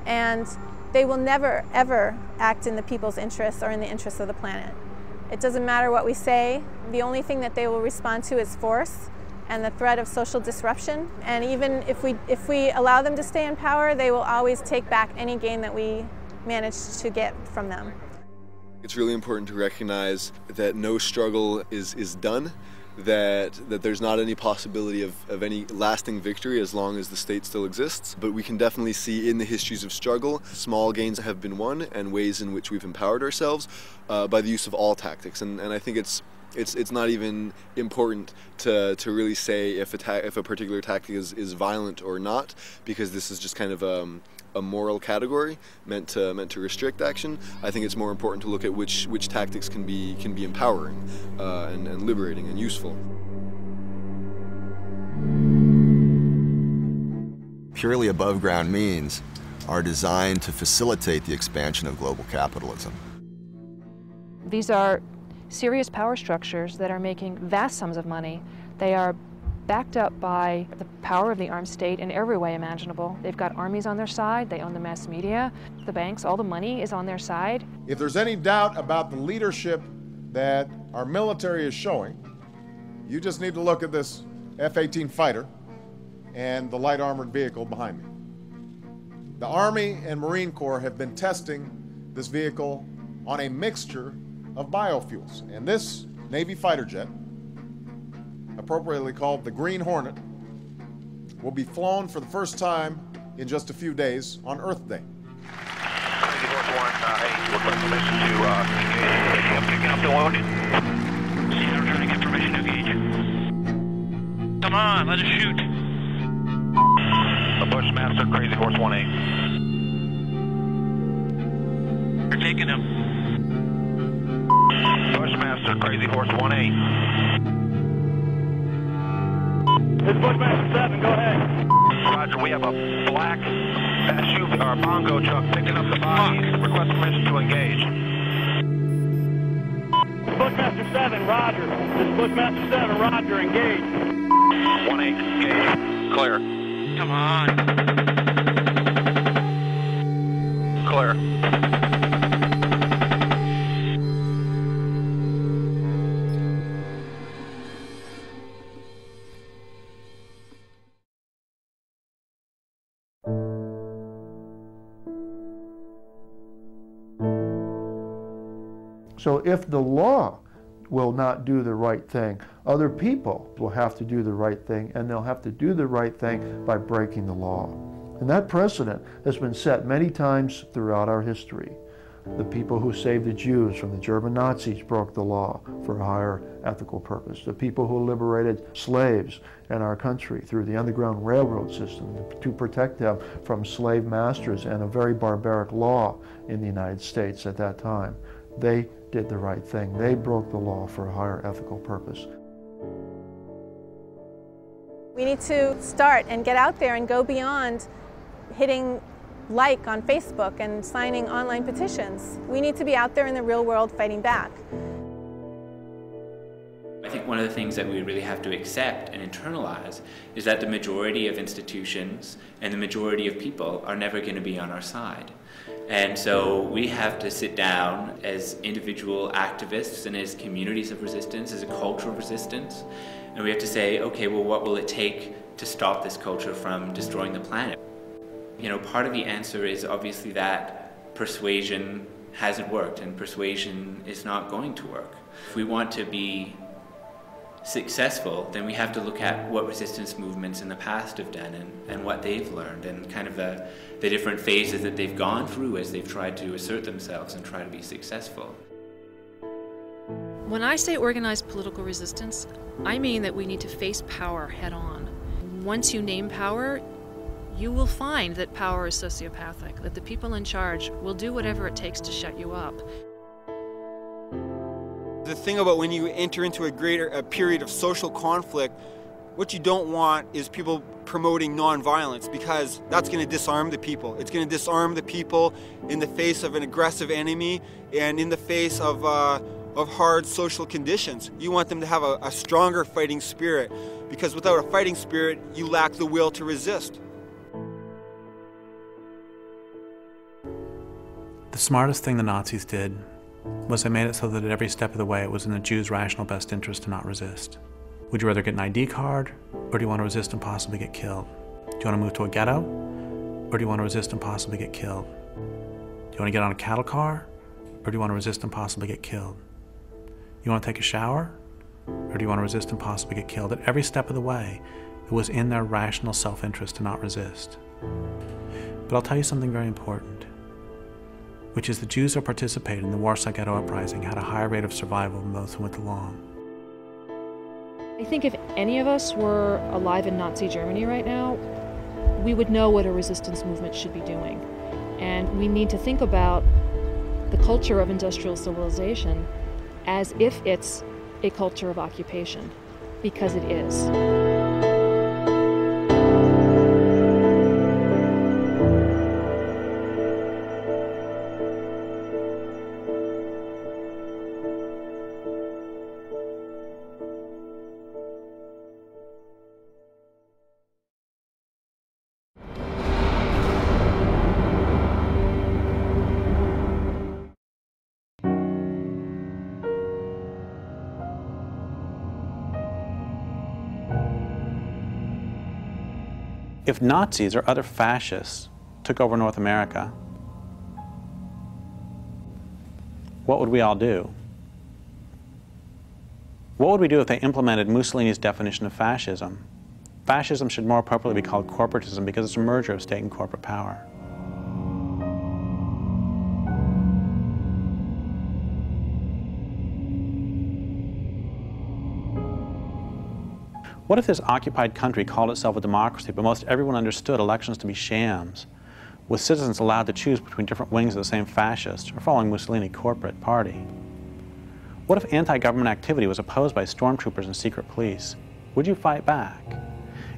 And they will never, ever act in the people's interests or in the interests of the planet. It doesn't matter what we say. The only thing that they will respond to is force and the threat of social disruption. And even if we allow them to stay in power, they will always take back any gain that we manage to get from them. It's really important to recognize that no struggle is done, that there's not any possibility of any lasting victory as long as the state still exists. But we can definitely see in the histories of struggle, small gains have been won and ways in which we've empowered ourselves by the use of all tactics. And I think it's not even important to really say if a particular tactic is violent or not, because this is just kind of a moral category meant to restrict action. I think it's more important to look at which tactics can be empowering and liberating and useful. Purely above ground means are designed to facilitate the expansion of global capitalism. These are serious power structures that are making vast sums of money. They are backed up by the power of the armed state in every way imaginable. They've got armies on their side, they own the mass media, the banks, all the money is on their side. If there's any doubt about the leadership that our military is showing, you just need to look at this F-18 fighter and the light armored vehicle behind me. The Army and Marine Corps have been testing this vehicle on a mixture of biofuels, and this Navy fighter jet, appropriately called the Green Hornet, will be flown for the first time in just a few days on Earth Day. Crazy Horse 1, request permission to engage. I'm picking up the wounded. Seattle trying to get permission to engage. Come on, let us shoot. The Bushmaster, Crazy Horse 1-8. You're taking him. Bushmaster, Crazy Horse 1-8. This is Bushmaster 7, go ahead. Roger, we have a black SUV or bongo truck picking up the bodies. Request permission to engage. This is Bushmaster 7, Roger. This is Bushmaster 7, Roger, engage. 1-8, engage. Clear. Come on. Clear. So if the law will not do the right thing, other people will have to do the right thing, and they'll have to do the right thing by breaking the law. And that precedent has been set many times throughout our history. The people who saved the Jews from the German Nazis broke the law for a higher ethical purpose. The people who liberated slaves in our country through the Underground Railroad system to protect them from slave masters and a very barbaric law in the United States at that time. They did the right thing. They broke the law for a higher ethical purpose. We need to start and get out there and go beyond hitting like on Facebook and signing online petitions. We need to be out there in the real world fighting back. I think one of the things that we really have to accept and internalize is that the majority of institutions and the majority of people are never going to be on our side. And so we have to sit down as individual activists and as communities of resistance, as a culture of resistance, and we have to say, okay, well, what will it take to stop this culture from destroying the planet? You know, part of the answer is obviously that persuasion hasn't worked and persuasion is not going to work. If we want to be successful, then we have to look at what resistance movements in the past have done and what they've learned and kind of the different phases that they've gone through as they've tried to assert themselves and try to be successful. When I say organized political resistance, I mean that we need to face power head on. Once you name power, you will find that power is sociopathic, that the people in charge will do whatever it takes to shut you up. The thing about when you enter into a period of social conflict, what you don't want is people promoting nonviolence, because that's going to disarm the people. It's going to disarm the people in the face of an aggressive enemy and in the face of hard social conditions. You want them to have a stronger fighting spirit, because without a fighting spirit, you lack the will to resist. The smartest thing the Nazis did was they made it so that at every step of the way it was in the Jews' rational best interest to not resist. Would you rather get an ID card, or do you want to resist and possibly get killed? Do you want to move to a ghetto, or do you want to resist and possibly get killed? Do you want to get on a cattle car, or do you want to resist and possibly get killed? You want to take a shower, or do you want to resist and possibly get killed? At every step of the way, it was in their rational self-interest to not resist. But I'll tell you something very important, which is the Jews who participated in the Warsaw Ghetto Uprising had a higher rate of survival than those who went along. I think if any of us were alive in Nazi Germany right now, we would know what a resistance movement should be doing. And we need to think about the culture of industrial civilization as if it's a culture of occupation, because it is. If Nazis or other fascists took over North America, what would we all do? What would we do if they implemented Mussolini's definition of fascism? Fascism should more appropriately be called corporatism because it's a merger of state and corporate power. What if this occupied country called itself a democracy, but most everyone understood elections to be shams, with citizens allowed to choose between different wings of the same fascist or following Mussolini corporate party? What if anti-government activity was opposed by stormtroopers and secret police? Would you fight back?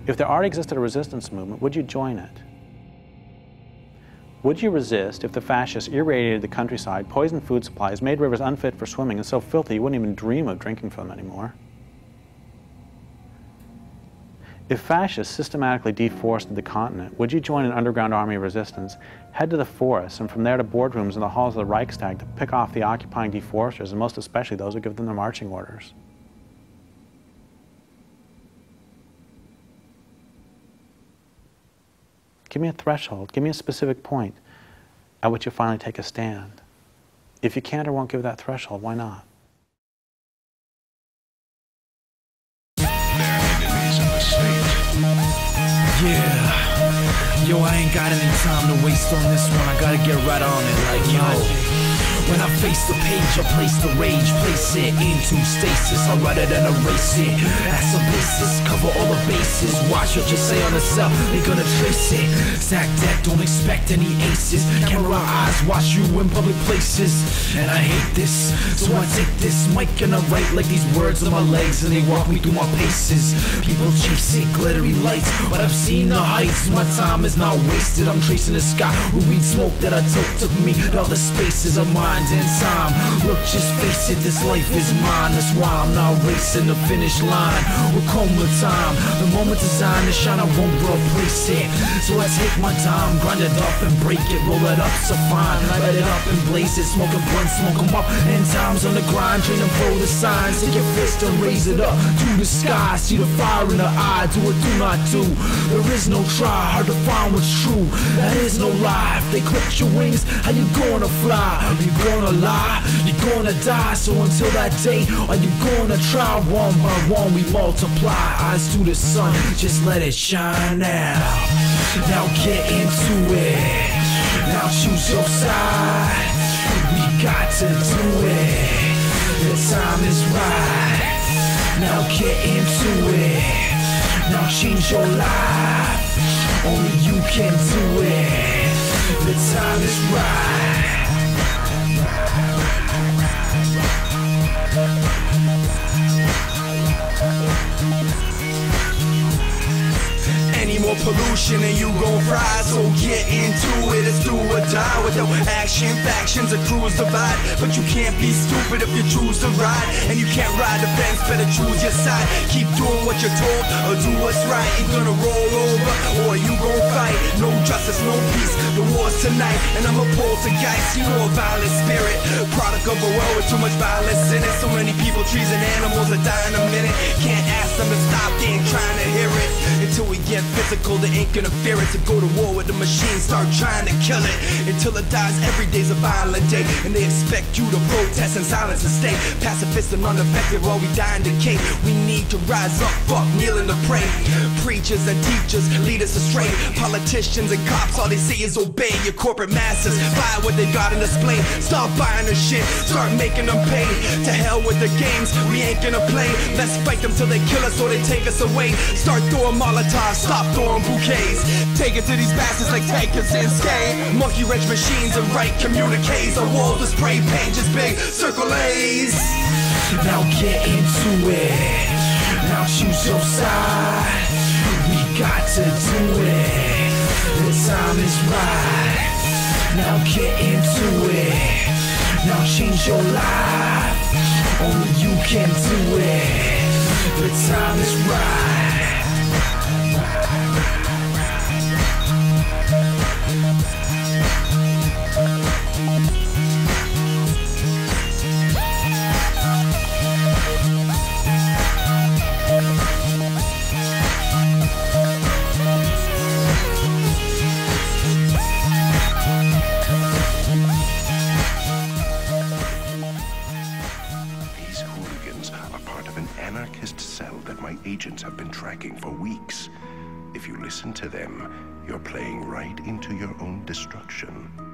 If there already existed a resistance movement, would you join it? Would you resist if the fascists irradiated the countryside, poisoned food supplies, made rivers unfit for swimming, and so filthy you wouldn't even dream of drinking from them anymore? If fascists systematically deforested the continent, would you join an underground army of resistance, head to the forests, and from there to boardrooms in the halls of the Reichstag to pick off the occupying deforesters, and most especially those who give them their marching orders? Give me a threshold, give me a specific point at which you finally take a stand. If you can't or won't give that threshold, why not? Yeah, yo, I ain't got any time to waste on this one. I gotta get right on it, like, yo. When I face the page, I place the rage, place it into stasis. I write it and erase it. That's a basis, cover all the bases. Watch what you say on the cell, they gonna trace it. Stack deck, don't expect any aces. Camera eyes, watch you in public places. And I hate this, so I take this mic and I write like these words on my legs, and they walk me through my paces. People chasing glittery lights, but I've seen the heights. My time is not wasted, I'm tracing the sky. Weed smoke that I took me to all the spaces of mine. In time, look, just face it, this life is mine. That's why I'm not racing the finish line. We'll come with time, the moment designed to shine, I won't replace it. So I take my time, grind it up and break it, roll it up so fine, light it up and blaze it, smoke a blunt, smoke 'em up. And time's on the grind, train and blow the signs. Take your fist and raise it up to the sky. See the fire in the eye, do or do not do. There is no try, hard to find what's true. That is no lie. If they clip your wings, how you gonna fly? Are you gonna lie? You're gonna die. So until that day, are you gonna try? One by one we multiply. Eyes to the sun, just let it shine now. Now get into it. Now choose your side. We got to do it. The time is right. Now get into it. Now change your life. Only you can do it. The time is right. Any more pollution and you gon' fry. So get into it, it's do or die. With no action, factions, or crews divide. But you can't be stupid if you choose to ride. And you can't ride the fence, better choose your side. Keep doing what you're told, or do what's right. You're gonna roll over, or you gon' fight. No justice, no peace, the war's tonight. And I'm a poltergeist, you know, a violent spirit. Product of a world with too much violence in it. So many people, trees and animals are dying a minute. Can't ask them to stop, they ain't trying to hear it. Until we get physical, they ain't gonna fear it. To go to war with the machine, start trying to kill it. Until it dies, every day's a violent day. And they expect you to protest in silence and stay pacifist and unaffected while we die and decay. We need to rise up, fuck, kneel and pray. Preachers and teachers lead us astray. Politicians and cops, all they say is obey. Your corporate masters, buy what they got and display. Stop buying the shit, start making them pay. To hell with the games, we ain't gonna play. Let's fight them till they kill us or they take us away. Start throwing Molotovs, stop throwing bouquets. Take it to these bastards like tankers and skate. Monkey wrench machines and write communiques. A wall to spray paint just big circle A's. Now get into it. Now choose your side. We got to do it. The time is right. Now get into it. Now change your life. Only you can do it. The time is right. agents have been tracking for weeks. If you listen to them, you're playing right into your own destruction.